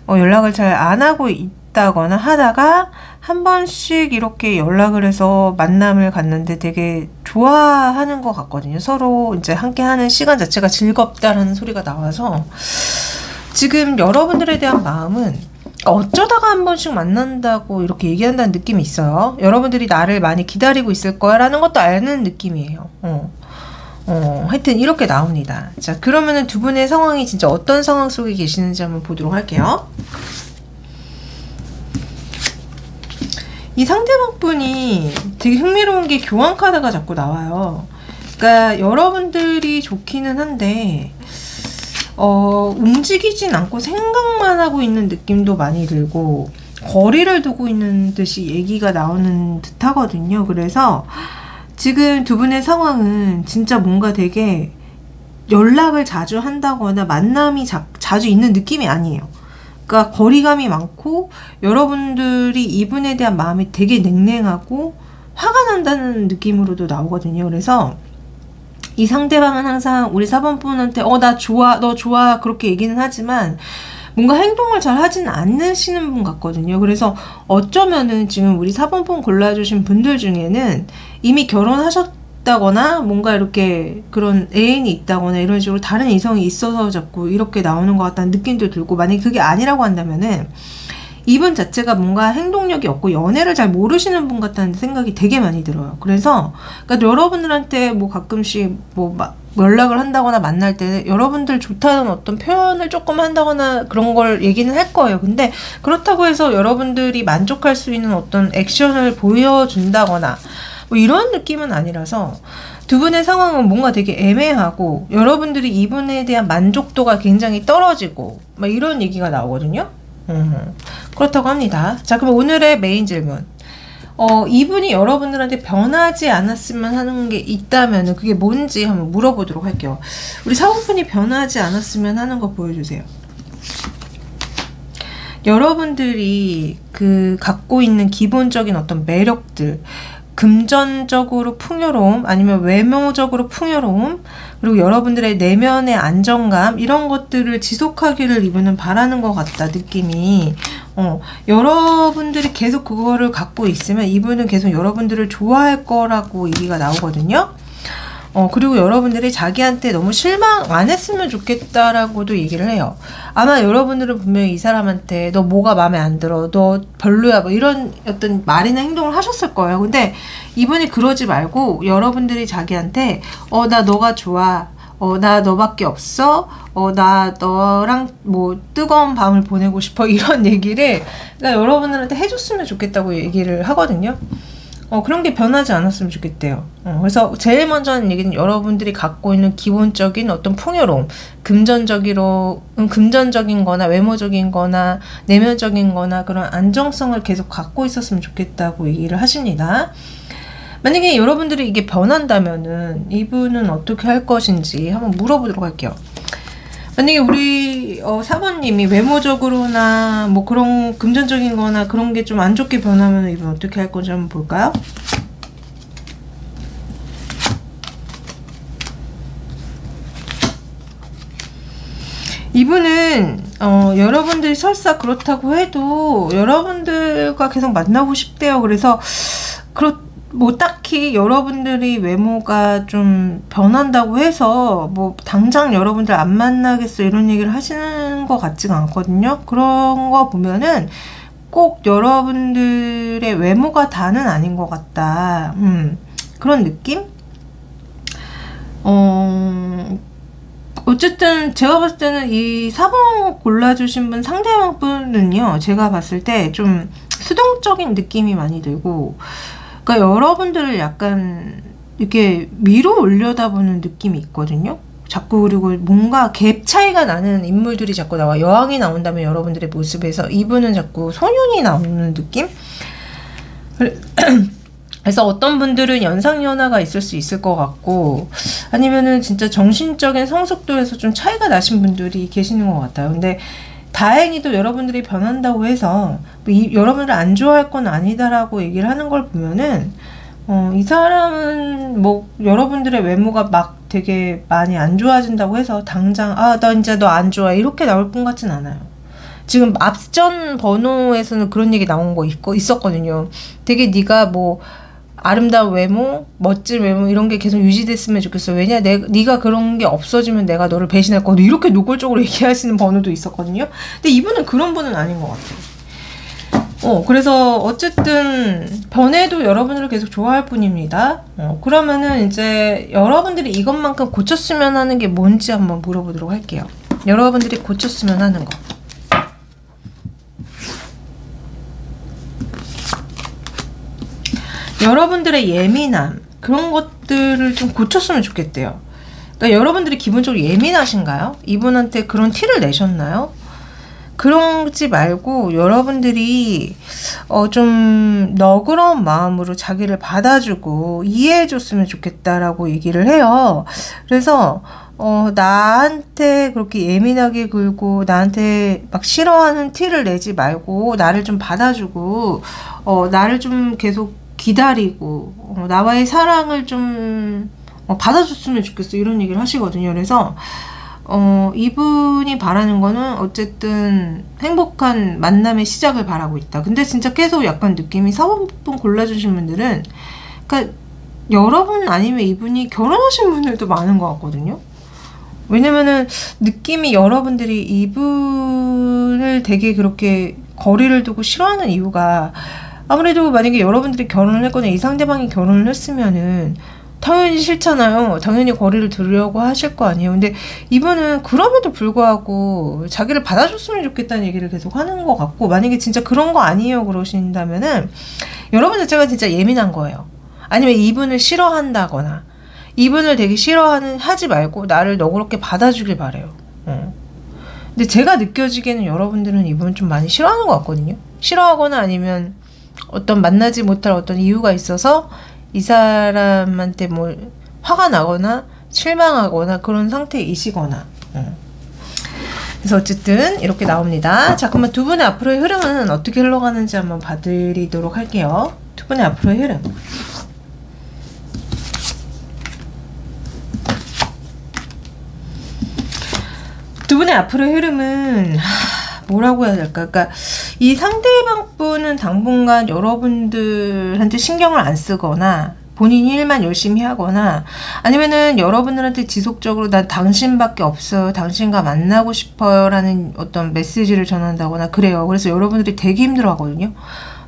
연락을 잘 안 하고 있다거나 하다가 한 번씩 이렇게 연락을 해서 만남을 갖는데 되게 좋아하는 것 같거든요. 서로 이제 함께하는 시간 자체가 즐겁다라는 소리가 나와서 지금 여러분들에 대한 마음은 어쩌다가 한 번씩 만난다고 이렇게 얘기한다는 느낌이 있어요. 여러분들이 나를 많이 기다리고 있을 거야 라는 것도 아는 느낌이에요. 하여튼 이렇게 나옵니다. 자, 그러면은 두 분의 상황이 진짜 어떤 상황 속에 계시는지 한번 보도록 할게요. 이 상대방 분이 되게 흥미로운 게 교환 카드가 자꾸 나와요. 그러니까 여러분들이 좋기는 한데 움직이진 않고 생각만 하고 있는 느낌도 많이 들고 거리를 두고 있는 듯이 얘기가 나오는 듯 하거든요. 그래서 지금 두 분의 상황은 진짜 뭔가 되게 연락을 자주 한다거나 만남이 자주 있는 느낌이 아니에요. 그러니까 거리감이 많고 여러분들이 이분에 대한 마음이 되게 냉랭하고 화가 난다는 느낌으로도 나오거든요. 그래서 이 상대방은 항상 우리 4번 분한테 나 좋아, 너 좋아 그렇게 얘기는 하지만 뭔가 행동을 잘 하진 않으시는 분 같거든요. 그래서 어쩌면은 지금 우리 4번 분 골라주신 분들 중에는 이미 결혼하셨 있다거나 뭔가 이렇게 그런 애인이 있다거나 이런 식으로 다른 이성이 있어서 자꾸 이렇게 나오는 것 같다는 느낌도 들고, 만약에 그게 아니라고 한다면은 이분 자체가 뭔가 행동력이 없고 연애를 잘 모르시는 분 같다는 생각이 되게 많이 들어요. 그래서 그러니까 여러분들한테 뭐 가끔씩 뭐 연락을 한다거나 만날 때 여러분들 좋다는 어떤 표현을 조금 한다거나 그런 걸 얘기는 할 거예요. 근데 그렇다고 해서 여러분들이 만족할 수 있는 어떤 액션을 보여준다거나 뭐 이런 느낌은 아니라서 두 분의 상황은 뭔가 되게 애매하고 여러분들이 이분에 대한 만족도가 굉장히 떨어지고 막 이런 얘기가 나오거든요. 그렇다고 합니다. 자, 그럼 오늘의 메인 질문. 이분이 여러분들한테 변하지 않았으면 하는 게 있다면 그게 뭔지 한번 물어보도록 할게요. 우리 사모분이 변하지 않았으면 하는 거 보여주세요. 여러분들이 그 갖고 있는 기본적인 어떤 매력들, 금전적으로 풍요로움, 아니면 외모적으로 풍요로움, 그리고 여러분들의 내면의 안정감, 이런 것들을 지속하기를 이분은 바라는 것 같다, 느낌이. 여러분들이 계속 그거를 갖고 있으면 이분은 계속 여러분들을 좋아할 거라고 얘기가 나오거든요. 그리고 여러분들이 자기한테 너무 실망 안 했으면 좋겠다라고도 얘기를 해요. 아마 여러분들은 분명히 이 사람한테 너 뭐가 마음에 안 들어, 너 별로야, 뭐 이런 어떤 말이나 행동을 하셨을 거예요. 근데 이분이 그러지 말고 여러분들이 자기한테 나 너가 좋아, 나 너밖에 없어, 나 너랑 뭐 뜨거운 밤을 보내고 싶어, 이런 얘기를 그러니까 여러분들한테 해줬으면 좋겠다고 얘기를 하거든요. 그런 게 변하지 않았으면 좋겠대요. 그래서 제일 먼저 하는 얘기는 여러분들이 갖고 있는 기본적인 어떤 풍요로움, 금전적인 거나 외모적인 거나 내면적인 거나 그런 안정성을 계속 갖고 있었으면 좋겠다고 얘기를 하십니다. 만약에 여러분들이 이게 변한다면은 이분은 어떻게 할 것인지 한번 물어보도록 할게요. 만약에 우리 사모님이 외모적으로나 뭐 그런 금전적인 거나 그런 게 좀 안 좋게 변하면 이분 어떻게 할 건지 한번 볼까요? 이분은 여러분들이 설사 그렇다고 해도 여러분들과 계속 만나고 싶대요. 그래서 뭐 딱히 여러분들이 외모가 좀 변한다고 해서 뭐 당장 여러분들 안 만나겠어 이런 얘기를 하시는 것 같지가 않거든요. 그런 거 보면은 꼭 여러분들의 외모가 다는 아닌 것 같다. 그런 느낌? 어쨌든 제가 봤을 때는 이 4번 골라주신 분, 상대방 분은요, 제가 봤을 때 좀 수동적인 느낌이 많이 들고, 그러니까 여러분들을 약간 이렇게 위로 올려다보는 느낌이 있거든요. 자꾸. 그리고 뭔가 갭 차이가 나는 인물들이 자꾸 나와. 여왕이 나온다면 여러분들의 모습에서 이분은 자꾸 소년이 나오는 느낌? 그래서 어떤 분들은 연상연하가 있을 수 있을 것 같고, 아니면은 진짜 정신적인 성숙도에서 좀 차이가 나신 분들이 계시는 것 같아요. 근데 다행히도 여러분들이 변한다고 해서 여러분을 안 좋아할 건 아니다라고 얘기를 하는 걸 보면은 이 사람은 뭐 여러분들의 외모가 막 되게 많이 안 좋아진다고 해서 당장 나 이제 너 안 좋아 이렇게 나올 분 같진 않아요. 지금 앞전 번호에서는 그런 얘기 나온 거 있었거든요. 되게 네가 뭐 아름다운 외모, 멋진 외모 이런 게 계속 유지됐으면 좋겠어. 왜냐, 네가 그런 게 없어지면 내가 너를 배신할 거고 이렇게 노골적으로 얘기하시는 번호도 있었거든요. 근데 이분은 그런 분은 아닌 것 같아요. 그래서 어쨌든 변해도 여러분들을 계속 좋아할 뿐입니다. 그러면은 이제 여러분들이 이것만큼 고쳤으면 하는 게 뭔지 한번 물어보도록 할게요. 여러분들이 고쳤으면 하는 거. 여러분들의 예민함, 그런 것들을 좀 고쳤으면 좋겠대요. 그러니까 여러분들이 기본적으로 예민하신가요? 이분한테 그런 티를 내셨나요? 그러지 말고 여러분들이 좀 너그러운 마음으로 자기를 받아주고 이해해줬으면 좋겠다라고 얘기를 해요. 그래서 나한테 그렇게 예민하게 굴고 나한테 막 싫어하는 티를 내지 말고 나를 좀 받아주고 나를 좀 계속 기다리고 나와의 사랑을 좀 받아줬으면 좋겠어, 이런 얘기를 하시거든요. 그래서 이분이 바라는 거는 어쨌든 행복한 만남의 시작을 바라고 있다. 근데 진짜 계속 약간 느낌이 4번 골라주신 분들은 그러니까 여러분 아니면 이분이 결혼하신 분들도 많은 것 같거든요. 왜냐면은 느낌이 여러분들이 이분을 되게 그렇게 거리를 두고 싫어하는 이유가 아무래도 만약에 여러분들이 결혼을 했거나 이 상대방이 결혼을 했으면은 당연히 싫잖아요. 당연히 거리를 두려고 하실 거 아니에요. 근데 이분은 그럼에도 불구하고 자기를 받아줬으면 좋겠다는 얘기를 계속 하는 것 같고, 만약에 진짜 그런 거 아니에요 그러신다면은 여러분 자체가 진짜 예민한 거예요. 아니면 이분을 싫어한다거나 이분을 되게 하지 말고 나를 너그럽게 받아주길 바래요. 근데 제가 느껴지기에는 여러분들은 이분을 좀 많이 싫어하는 것 같거든요. 싫어하거나 아니면 어떤 만나지 못할 어떤 이유가 있어서 이 사람한테 뭐 화가 나거나 실망하거나 그런 상태이시거나. 그래서 어쨌든 이렇게 나옵니다. 자, 그러면 두 분의 앞으로의 흐름은 어떻게 흘러가는지 한번 봐드리도록 할게요. 두 분의 앞으로의 흐름. 두 분의 앞으로의 흐름은 뭐라고 해야 될까? 그러니까 이 상대방 분은 당분간 여러분들한테 신경을 안 쓰거나 본인 일만 열심히 하거나 아니면은 여러분들한테 지속적으로 난 당신밖에 없어요, 당신과 만나고 싶어요 라는 어떤 메시지를 전한다거나 그래요. 그래서 여러분들이 되게 힘들어 하거든요.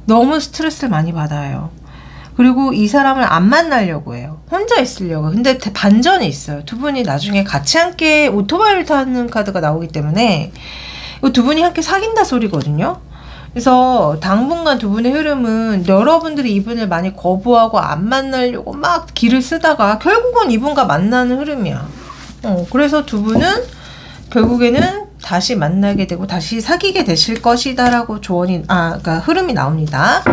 너무 스트레스를 많이 받아요. 그리고 이 사람을 안 만나려고 해요. 혼자 있으려고. 근데 반전이 있어요. 두 분이 나중에 같이 함께 오토바이를 타는 카드가 나오기 때문에 두 분이 함께 사귄다 소리거든요. 그래서 당분간 두 분의 흐름은 여러분들이 이분을 많이 거부하고 안 만나려고 막 길을 쓰다가 결국은 이분과 만나는 흐름이야. 그래서 두 분은 결국에는 다시 만나게 되고 다시 사귀게 되실 것이다 라고 그러니까 흐름이 나옵니다.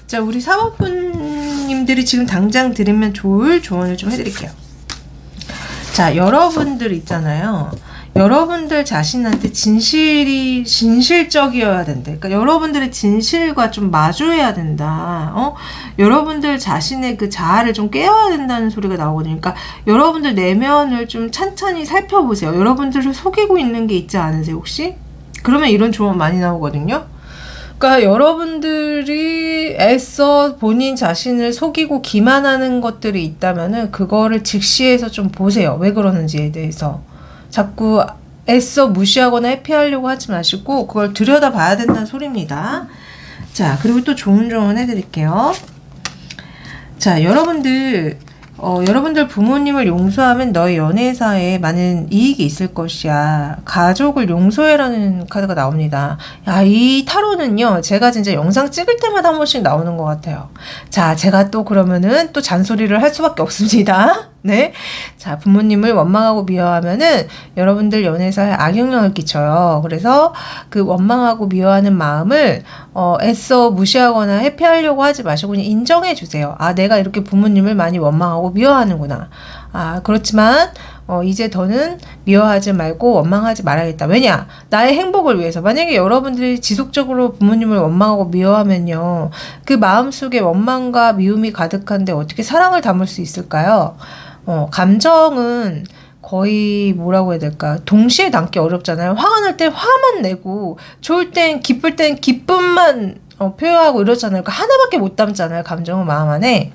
자, 우리 사모님들이 지금 당장 들으면 좋을 조언을 좀 해드릴게요. 자, 여러분들 있잖아요. 여러분들 자신한테 진실적이어야 된다. 그러니까 여러분들의 진실과 좀 마주해야 된다. 여러분들 자신의 그 자아를 좀 깨워야 된다는 소리가 나오거든요. 그러니까 여러분들 내면을 좀 찬찬히 살펴보세요. 여러분들을 속이고 있는 게 있지 않으세요, 혹시? 그러면 이런 조언 많이 나오거든요. 그러니까 여러분들이 애써 본인 자신을 속이고 기만하는 것들이 있다면은 그거를 직시해서 좀 보세요. 왜 그러는지에 대해서. 자꾸 애써 무시하거나 회피하려고 하지 마시고 그걸 들여다봐야 된다는 소리입니다. 자, 그리고 또 좋은 조언 해드릴게요. 자, 여러분들 부모님을 용서하면 너의 연애사에 많은 이익이 있을 것이야. 가족을 용서해라는 카드가 나옵니다. 야, 이 타로는요, 제가 진짜 영상 찍을 때마다 한 번씩 나오는 것 같아요. 자, 제가 또 그러면은 또 잔소리를 할 수밖에 없습니다. 네. 자, 부모님을 원망하고 미워하면은 여러분들 연애사에 악영향을 끼쳐요. 그래서 그 원망하고 미워하는 마음을 애써 무시하거나 회피하려고 하지 마시고 그냥 인정해 주세요. 아, 내가 이렇게 부모님을 많이 원망하고 미워하는구나. 아, 그렇지만 이제 더는 미워하지 말고 원망하지 말아야겠다. 왜냐? 나의 행복을 위해서. 만약에 여러분들이 지속적으로 부모님을 원망하고 미워하면요, 그 마음속에 원망과 미움이 가득한데 어떻게 사랑을 담을 수 있을까요? 감정은 거의 뭐라고 해야 될까? 동시에 담기 어렵잖아요. 화가 날 때 화만 내고, 좋을 땐, 기쁠 땐 기쁨만 표현하고 이러잖아요. 그러니까 하나밖에 못 담잖아요. 감정은 마음 안에.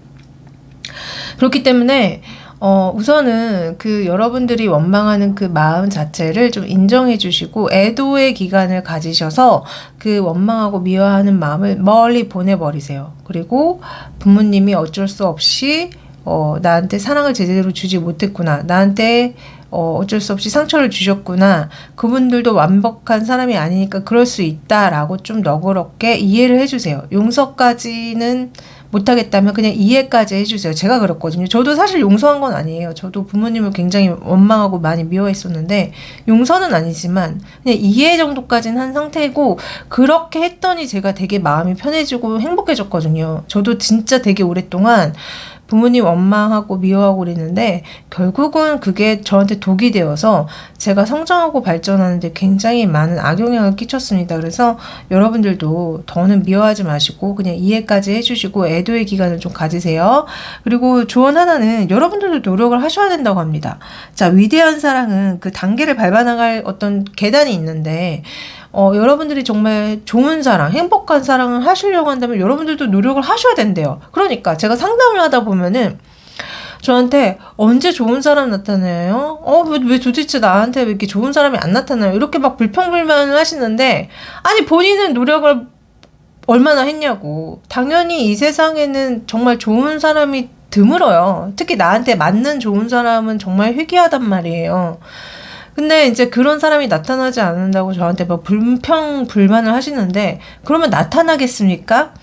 그렇기 때문에 우선은 그 여러분들이 원망하는 그 마음 자체를 좀 인정해 주시고 애도의 기간을 가지셔서 그 원망하고 미워하는 마음을 멀리 보내버리세요. 그리고 부모님이 어쩔 수 없이 나한테 사랑을 제대로 주지 못했구나. 나한테 어쩔 수 없이 상처를 주셨구나. 그분들도 완벽한 사람이 아니니까 그럴 수 있다라고 좀 너그럽게 이해를 해주세요. 용서까지는 못하겠다면 그냥 이해까지 해주세요. 제가 그랬거든요. 저도 사실 용서한 건 아니에요. 저도 부모님을 굉장히 원망하고 많이 미워했었는데 용서는 아니지만 그냥 이해 정도까지는 한 상태이고, 그렇게 했더니 제가 되게 마음이 편해지고 행복해졌거든요. 저도 진짜 되게 오랫동안 부모님 원망하고 미워하고 그랬는데 결국은 그게 저한테 독이 되어서 제가 성장하고 발전하는데 굉장히 많은 악영향을 끼쳤습니다. 그래서 여러분들도 더는 미워하지 마시고 그냥 이해까지 해주시고 애도의 기간을 좀 가지세요. 그리고 조언 하나는 여러분들도 노력을 하셔야 된다고 합니다. 자, 위대한 사랑은 그 단계를 밟아나갈 어떤 계단이 있는데 여러분들이 정말 좋은 사랑, 행복한 사랑을 하시려고 한다면 여러분들도 노력을 하셔야 된대요. 그러니까 제가 상담을 하다 보면은 저한테 언제 좋은 사람 나타나요? 왜 도대체 나한테 왜 이렇게 좋은 사람이 안 나타나요? 이렇게 막 불평불만을 하시는데, 아니, 본인은 노력을 얼마나 했냐고. 당연히 이 세상에는 정말 좋은 사람이 드물어요. 특히 나한테 맞는 좋은 사람은 정말 희귀하단 말이에요. 근데 이제 그런 사람이 나타나지 않는다고 저한테 막 불평불만을 하시는데, 그러면 나타나겠습니까?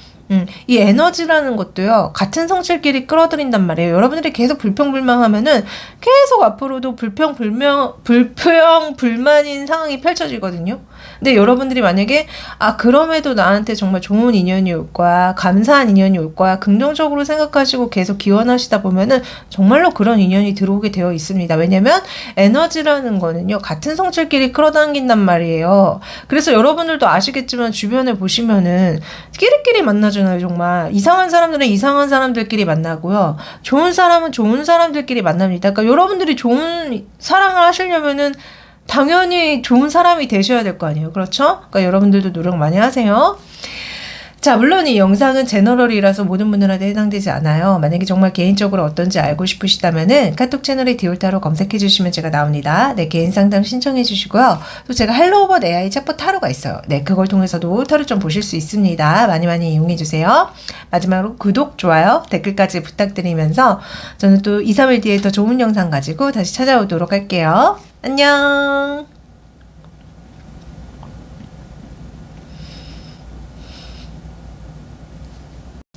이 에너지라는 것도요, 같은 성질끼리 끌어들인단 말이에요. 여러분들이 계속 불평불만하면은 계속 앞으로도 불평불만인 상황이 펼쳐지거든요. 근데 여러분들이 만약에, 그럼에도 나한테 정말 좋은 인연이 올 거야, 감사한 인연이 올 거야, 긍정적으로 생각하시고 계속 기원하시다 보면은 정말로 그런 인연이 들어오게 되어 있습니다. 왜냐면 에너지라는 거는요, 같은 성질끼리 끌어당긴단 말이에요. 그래서 여러분들도 아시겠지만 주변에 보시면은 끼리끼리 만나잖아요. 정말 이상한 사람들은 이상한 사람들끼리 만나고요, 좋은 사람은 좋은 사람들끼리 만납니다. 그러니까 여러분들이 좋은 사랑을 하시려면은 당연히 좋은 사람이 되셔야 될 거 아니에요. 그렇죠? 그러니까 여러분들도 노력 많이 하세요. 자, 물론 이 영상은 제너럴이라서 모든 분들한테 해당되지 않아요. 만약에 정말 개인적으로 어떤지 알고 싶으시다면은 카톡 채널에 디올타로 검색해 주시면 제가 나옵니다. 네, 개인 상담 신청해 주시고요. 또 제가 헬로우버 AI 챗봇 타로가 있어요. 네, 그걸 통해서도 타로 좀 보실 수 있습니다. 많이 많이 이용해 주세요. 마지막으로 구독, 좋아요, 댓글까지 부탁드리면서 저는 또 2, 3일 뒤에 더 좋은 영상 가지고 다시 찾아오도록 할게요. 안녕.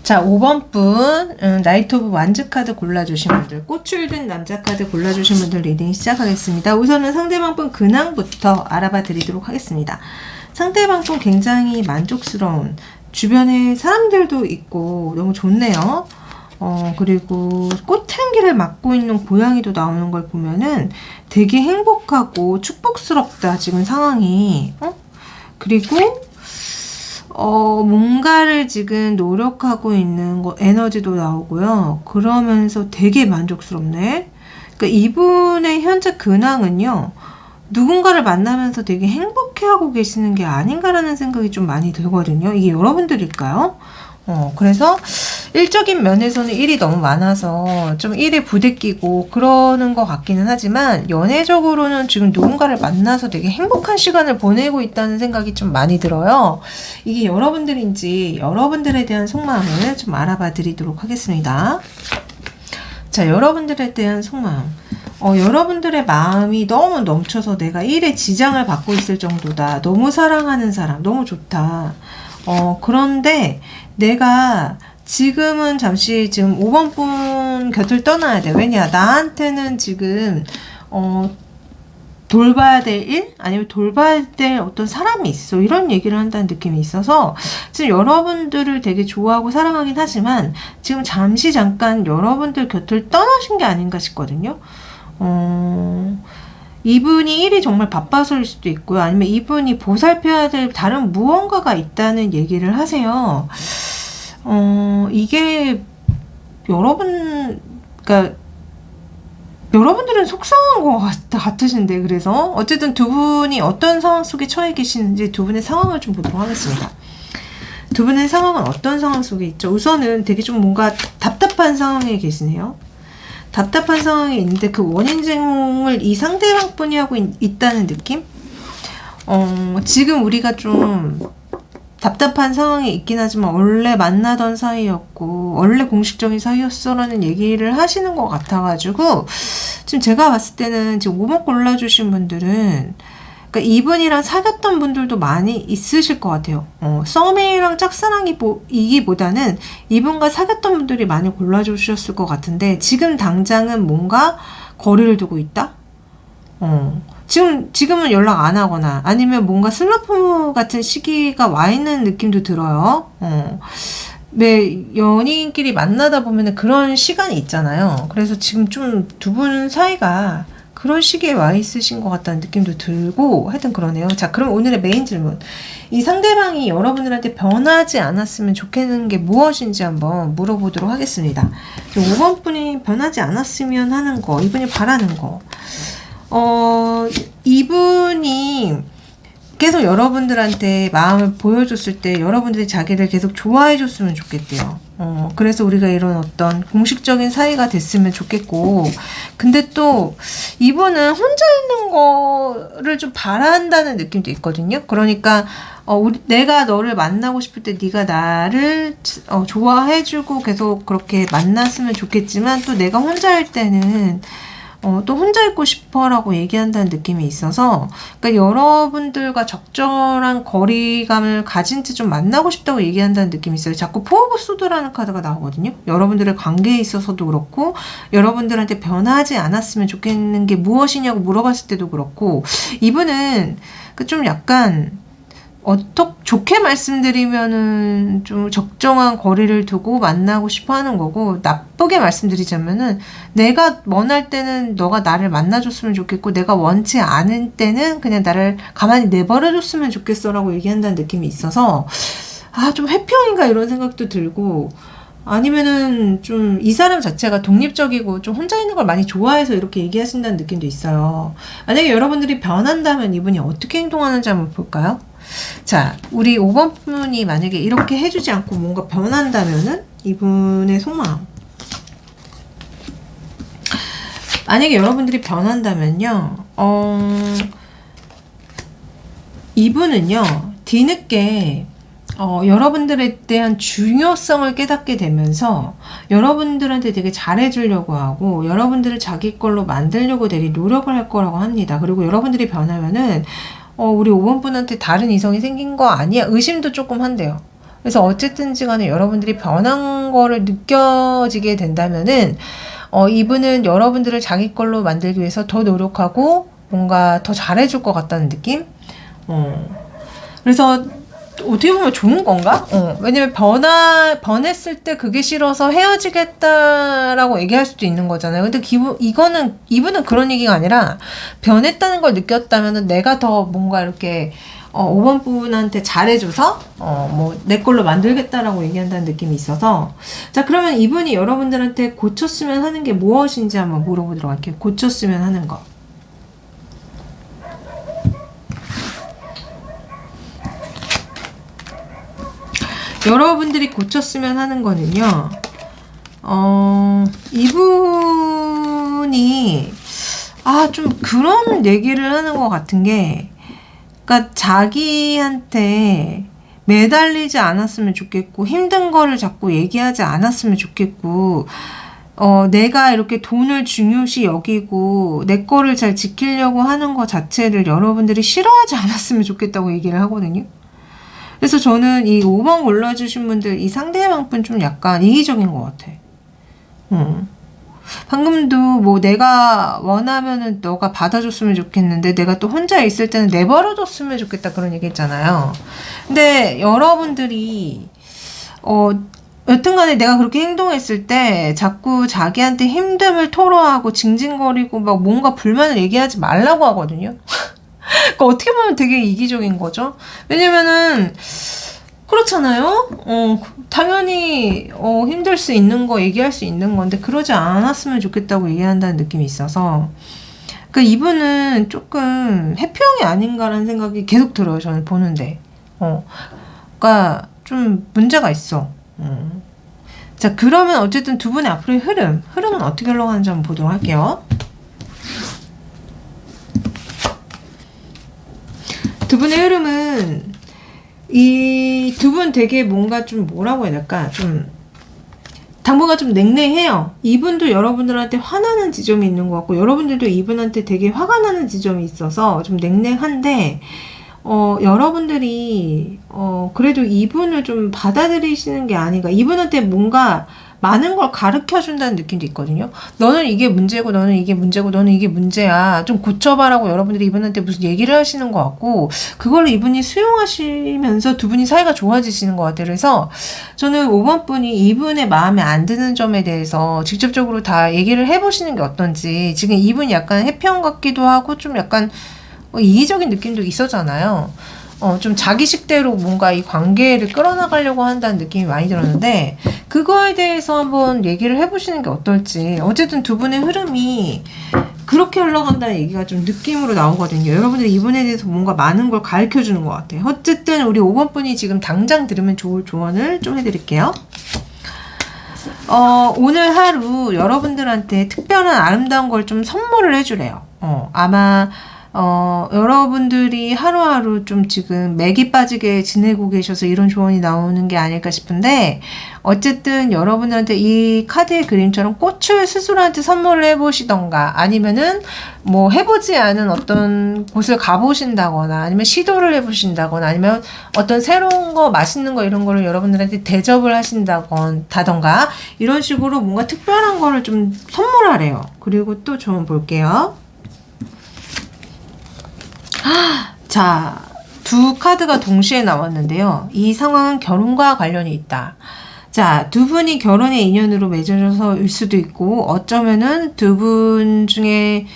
자, 5번 분, 나이트 오브 완즈 카드 골라주신 분들, 꽃을 든 남자 카드 골라주신 분들 리딩 시작하겠습니다. 우선은 상대방 분 근황부터 알아봐 드리도록 하겠습니다. 상대방 분 굉장히 만족스러운, 주변에 사람들도 있고 너무 좋네요. 그리고 꽃향기를 맡고 있는 고양이도 나오는 걸 보면은 되게 행복하고 축복스럽다, 지금 상황이. 그리고 뭔가를 지금 노력하고 있는 에너지도 나오고요. 그러면서 되게 만족스럽네. 그러니까 이분의 현재 근황은요, 누군가를 만나면서 되게 행복해하고 계시는 게 아닌가라는 생각이 좀 많이 들거든요. 이게 여러분들일까요? 그래서 일적인 면에서는 일이 너무 많아서 좀 일에 부대끼고 그러는 것 같기는 하지만, 연애적으로는 지금 누군가를 만나서 되게 행복한 시간을 보내고 있다는 생각이 좀 많이 들어요. 이게 여러분들인지 여러분들에 대한 속마음을 좀 알아봐 드리도록 하겠습니다. 자, 여러분들에 대한 속마음. 여러분들의 마음이 너무 넘쳐서 내가 일에 지장을 받고 있을 정도다. 너무 사랑하는 사람, 너무 좋다. 그런데 내가 지금은 잠시 지금 5번 분 곁을 떠나야 돼. 왜냐? 나한테는 지금, 돌봐야 될 일? 아니면 돌봐야 될 어떤 사람이 있어. 이런 얘기를 한다는 느낌이 있어서 지금 여러분들을 되게 좋아하고 사랑하긴 하지만 지금 잠깐 여러분들 곁을 떠나신 게 아닌가 싶거든요. 이분이 일이 정말 바빠서일 수도 있고요. 아니면 이분이 보살펴야 될 다른 무언가가 있다는 얘기를 하세요. 이게 그러니까 여러분들은 속상한 것 같으신데, 그래서 어쨌든 두 분이 어떤 상황 속에 처해 계시는지 두 분의 상황을 좀 보도록 하겠습니다. 두 분의 상황은 어떤 상황 속에 있죠? 우선은 되게 좀 뭔가 답답한 상황에 계시네요. 답답한 상황이 있는데 그 원인 제공을 이 상대방 분이 하고 있다는 느낌? 지금 우리가 좀 답답한 상황에 있긴 하지만 원래 만나던 사이였고 원래 공식적인 사이였어라는 얘기를 하시는 것 같아가지고, 지금 제가 봤을 때는 지금 5번 골라주신 분들은, 그러니까 이분이랑 사귀었던 분들도 많이 있으실 것 같아요. 썸이랑 짝사랑이기보다는 이분과 사귀었던 분들이 많이 골라주셨을 것 같은데, 지금 당장은 뭔가 거리를 두고 있다? 지금은 연락 안 하거나 아니면 뭔가 슬럼프 같은 시기가 와 있는 느낌도 들어요. 네, 연인끼리 만나다 보면 그런 시간이 있잖아요. 그래서 지금 좀 두 분 사이가 그런 시기에 와 있으신 것 같다는 느낌도 들고, 하여튼 그러네요. 자, 그럼 오늘의 메인 질문. 이 상대방이 여러분들한테 변하지 않았으면 좋겠는 게 무엇인지 한번 물어보도록 하겠습니다. 5번 분이 변하지 않았으면 하는 거, 이분이 바라는 거. 이분이 계속 여러분들한테 마음을 보여줬을 때 여러분들이 자기를 계속 좋아해줬으면 좋겠대요. 그래서 우리가 이런 어떤 공식적인 사이가 됐으면 좋겠고, 근데 또 이분은 혼자 있는 거를 좀 바란다는 느낌도 있거든요. 그러니까 내가 너를 만나고 싶을 때 네가 나를 좋아해주고 계속 그렇게 만났으면 좋겠지만, 또 내가 혼자 할 때는 또 혼자 있고 싶어라고 얘기한다는 느낌이 있어서, 그러니까 여러분들과 적절한 거리감을 가진 채 좀 만나고 싶다고 얘기한다는 느낌이 있어요. 자꾸 포 오브 소드라는 카드가 나오거든요. 여러분들의 관계에 있어서도 그렇고, 여러분들한테 변하지 않았으면 좋겠는 게 무엇이냐고 물어봤을 때도 그렇고, 이분은 좀 약간 좋게 말씀드리면은 좀 적정한 거리를 두고 만나고 싶어 하는 거고, 나쁘게 말씀드리자면은 내가 원할 때는 너가 나를 만나줬으면 좋겠고, 내가 원치 않을 때는 그냥 나를 가만히 내버려줬으면 좋겠어 라고 얘기한다는 느낌이 있어서, 좀 회피형인가 이런 생각도 들고, 아니면은 좀 이 사람 자체가 독립적이고 좀 혼자 있는 걸 많이 좋아해서 이렇게 얘기하신다는 느낌도 있어요. 만약에 여러분들이 변한다면 이분이 어떻게 행동하는지 한번 볼까요? 자, 우리 5번 분이 만약에 이렇게 해주지 않고 뭔가 변한다면은 이분의 속마음. 만약에 여러분들이 변한다면요, 이분은요, 뒤늦게 여러분들에 대한 중요성을 깨닫게 되면서 여러분들한테 되게 잘해주려고 하고, 여러분들을 자기 걸로 만들려고 되게 노력을 할 거라고 합니다. 그리고 여러분들이 변하면은 우리 5번 분한테 다른 이성이 생긴 거 아니야? 의심도 조금 한대요. 그래서 어쨌든지 간에 여러분들이 변한 거를 느껴지게 된다면은 이분은 여러분들을 자기 걸로 만들기 위해서 더 노력하고 뭔가 더 잘해줄 것 같다는 느낌? 그래서 어떻게 보면 좋은 건가? 왜냐면 변했을 때 그게 싫어서 헤어지겠다라고 얘기할 수도 있는 거잖아요. 근데 이분은 그런 얘기가 아니라, 변했다는 걸 느꼈다면은 내가 더 뭔가 이렇게 5번 분한테 잘해줘서 내 걸로 만들겠다라고 얘기한다는 느낌이 있어서, 자, 그러면 이분이 여러분들한테 고쳤으면 하는 게 무엇인지 한번 물어보도록 할게요. 고쳤으면 하는 거. 여러분들이 고쳤으면 하는 거는요, 이분이 좀 그런 얘기를 하는 것 같은 게, 그러니까 자기한테 매달리지 않았으면 좋겠고, 힘든 거를 자꾸 얘기하지 않았으면 좋겠고, 내가 이렇게 돈을 중요시 여기고 내 거를 잘 지키려고 하는 것 자체를 여러분들이 싫어하지 않았으면 좋겠다고 얘기를 하거든요. 그래서 저는 이 5번 골라주신 분들, 이 상대방 분 좀 약간 이기적인 것 같아. 방금도 뭐 내가 원하면은 너가 받아줬으면 좋겠는데 내가 또 혼자 있을 때는 내버려뒀으면 좋겠다, 그런 얘기 했잖아요. 근데 여러분들이 여튼간에 내가 그렇게 행동했을 때 자꾸 자기한테 힘듦을 토로하고 징징거리고 막 뭔가 불만을 얘기하지 말라고 하거든요. 그러니까 어떻게 보면 되게 이기적인 거죠. 왜냐면은 그렇잖아요. 당연히 힘들 수 있는 거 얘기할 수 있는 건데 그러지 않았으면 좋겠다고 얘기한다는 느낌이 있어서, 그 이분은 조금 해피형이 아닌가라는 생각이 계속 들어요. 저는 보는데. 그러니까 좀 문제가 있어. 자, 그러면 어쨌든 두 분의 앞으로의 흐름은 어떻게 흘러가는지 한번 보도록 할게요. 두 분의 흐름은, 이 두 분 되게 뭔가 좀 뭐라고 해야 될까? 좀 당분간 좀 냉랭해요. 이분도 여러분들한테 화나는 지점이 있는 것 같고, 여러분들도 이분한테 되게 화가 나는 지점이 있어서 좀 냉랭한데, 여러분들이 그래도 이분을 좀 받아들이시는 게 아닌가. 이분한테 뭔가 많은 걸 가르쳐 준다는 느낌도 있거든요. 너는 이게 문제고, 너는 이게 문제고, 너는 이게 문제야, 좀 고쳐봐라고 여러분들이 이분한테 무슨 얘기를 하시는 것 같고, 그걸 이분이 수용하시면서 두 분이 사이가 좋아지시는 것 같아요. 그래서 저는 5번 분이 이분의 마음에 안 드는 점에 대해서 직접적으로 다 얘기를 해보시는 게 어떤지. 지금 이분이 약간 해피형 같기도 하고 좀 약간 이기적인 느낌도 있었잖아요. 좀 자기식대로 뭔가 이 관계를 끌어나가려고 한다는 느낌이 많이 들었는데, 그거에 대해서 한번 얘기를 해보시는 게 어떨지. 어쨌든 두 분의 흐름이 그렇게 흘러간다는 얘기가 좀 느낌으로 나오거든요. 여러분들이 이분에 대해서 뭔가 많은 걸 가르쳐주는 것 같아요. 어쨌든 우리 5번 분이 지금 당장 들으면 좋을 조언을 좀 해드릴게요. 오늘 하루 여러분들한테 특별한 아름다운 걸 좀 선물을 해주래요. 아마 여러분들이 하루하루 좀 지금 맥이 빠지게 지내고 계셔서 이런 조언이 나오는 게 아닐까 싶은데, 어쨌든 여러분들한테 이 카드의 그림처럼 꽃을 스스로한테 선물을 해보시던가, 아니면은 뭐 해보지 않은 어떤 곳을 가보신다거나, 아니면 시도를 해보신다거나, 아니면 어떤 새로운 거, 맛있는 거 이런 거를 여러분들한테 대접을 하신다던가, 이런 식으로 뭔가 특별한 거를 좀 선물하래요. 그리고 또 조언 볼게요. 자, 두 카드가 동시에 나왔는데요. 이 상황은 결혼과 관련이 있다. 자, 두 분이 결혼의 인연으로 맺어져서일 수도 있고, 어쩌면은 두 분 중에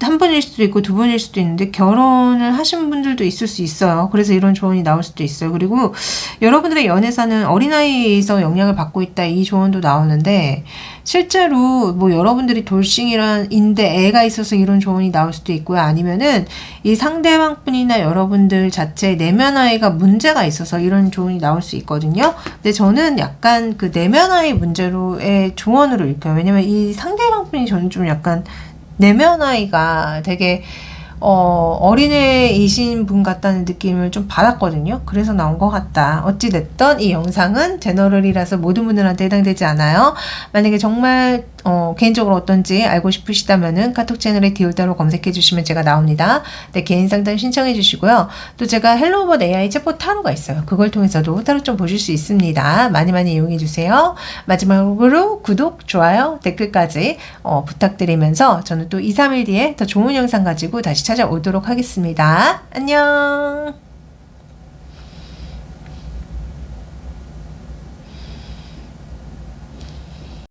한 분일 수도 있고 두 분일 수도 있는데 결혼을 하신 분들도 있을 수 있어요. 그래서 이런 조언이 나올 수도 있어요. 그리고 여러분들의 연애사는 어린아이에서 영향을 받고 있다, 이 조언도 나오는데, 실제로 뭐 여러분들이 돌싱이란인데 애가 있어서 이런 조언이 나올 수도 있고요. 아니면은 이 상대방뿐이나 여러분들 자체 내면 아이가 문제가 있어서 이런 조언이 나올 수 있거든요. 근데 저는 약간 그 내면 아이 문제로의 조언으로 읽혀요. 왜냐면 이 상대방뿐이 저는 좀 약간 내면 아이가 되게 어린애이신 분 같다는 느낌을 좀 받았거든요. 그래서 나온 것 같다. 어찌됐든 이 영상은 제너럴이라서 모든 분들한테 해당되지 않아요. 만약에 정말 개인적으로 어떤지 알고 싶으시다면은 카톡 채널에 디올다로 검색해 주시면 제가 나옵니다. 네, 개인 상담 신청해 주시고요. 또 제가 헬로우봇 AI 챗봇 타로가 있어요. 그걸 통해서도 타로 좀 보실 수 있습니다. 많이 많이 이용해 주세요. 마지막으로 구독, 좋아요, 댓글까지 부탁드리면서 저는 또 2, 3일 뒤에 더 좋은 영상 가지고 다시 찾아오도록 하겠습니다. 안녕.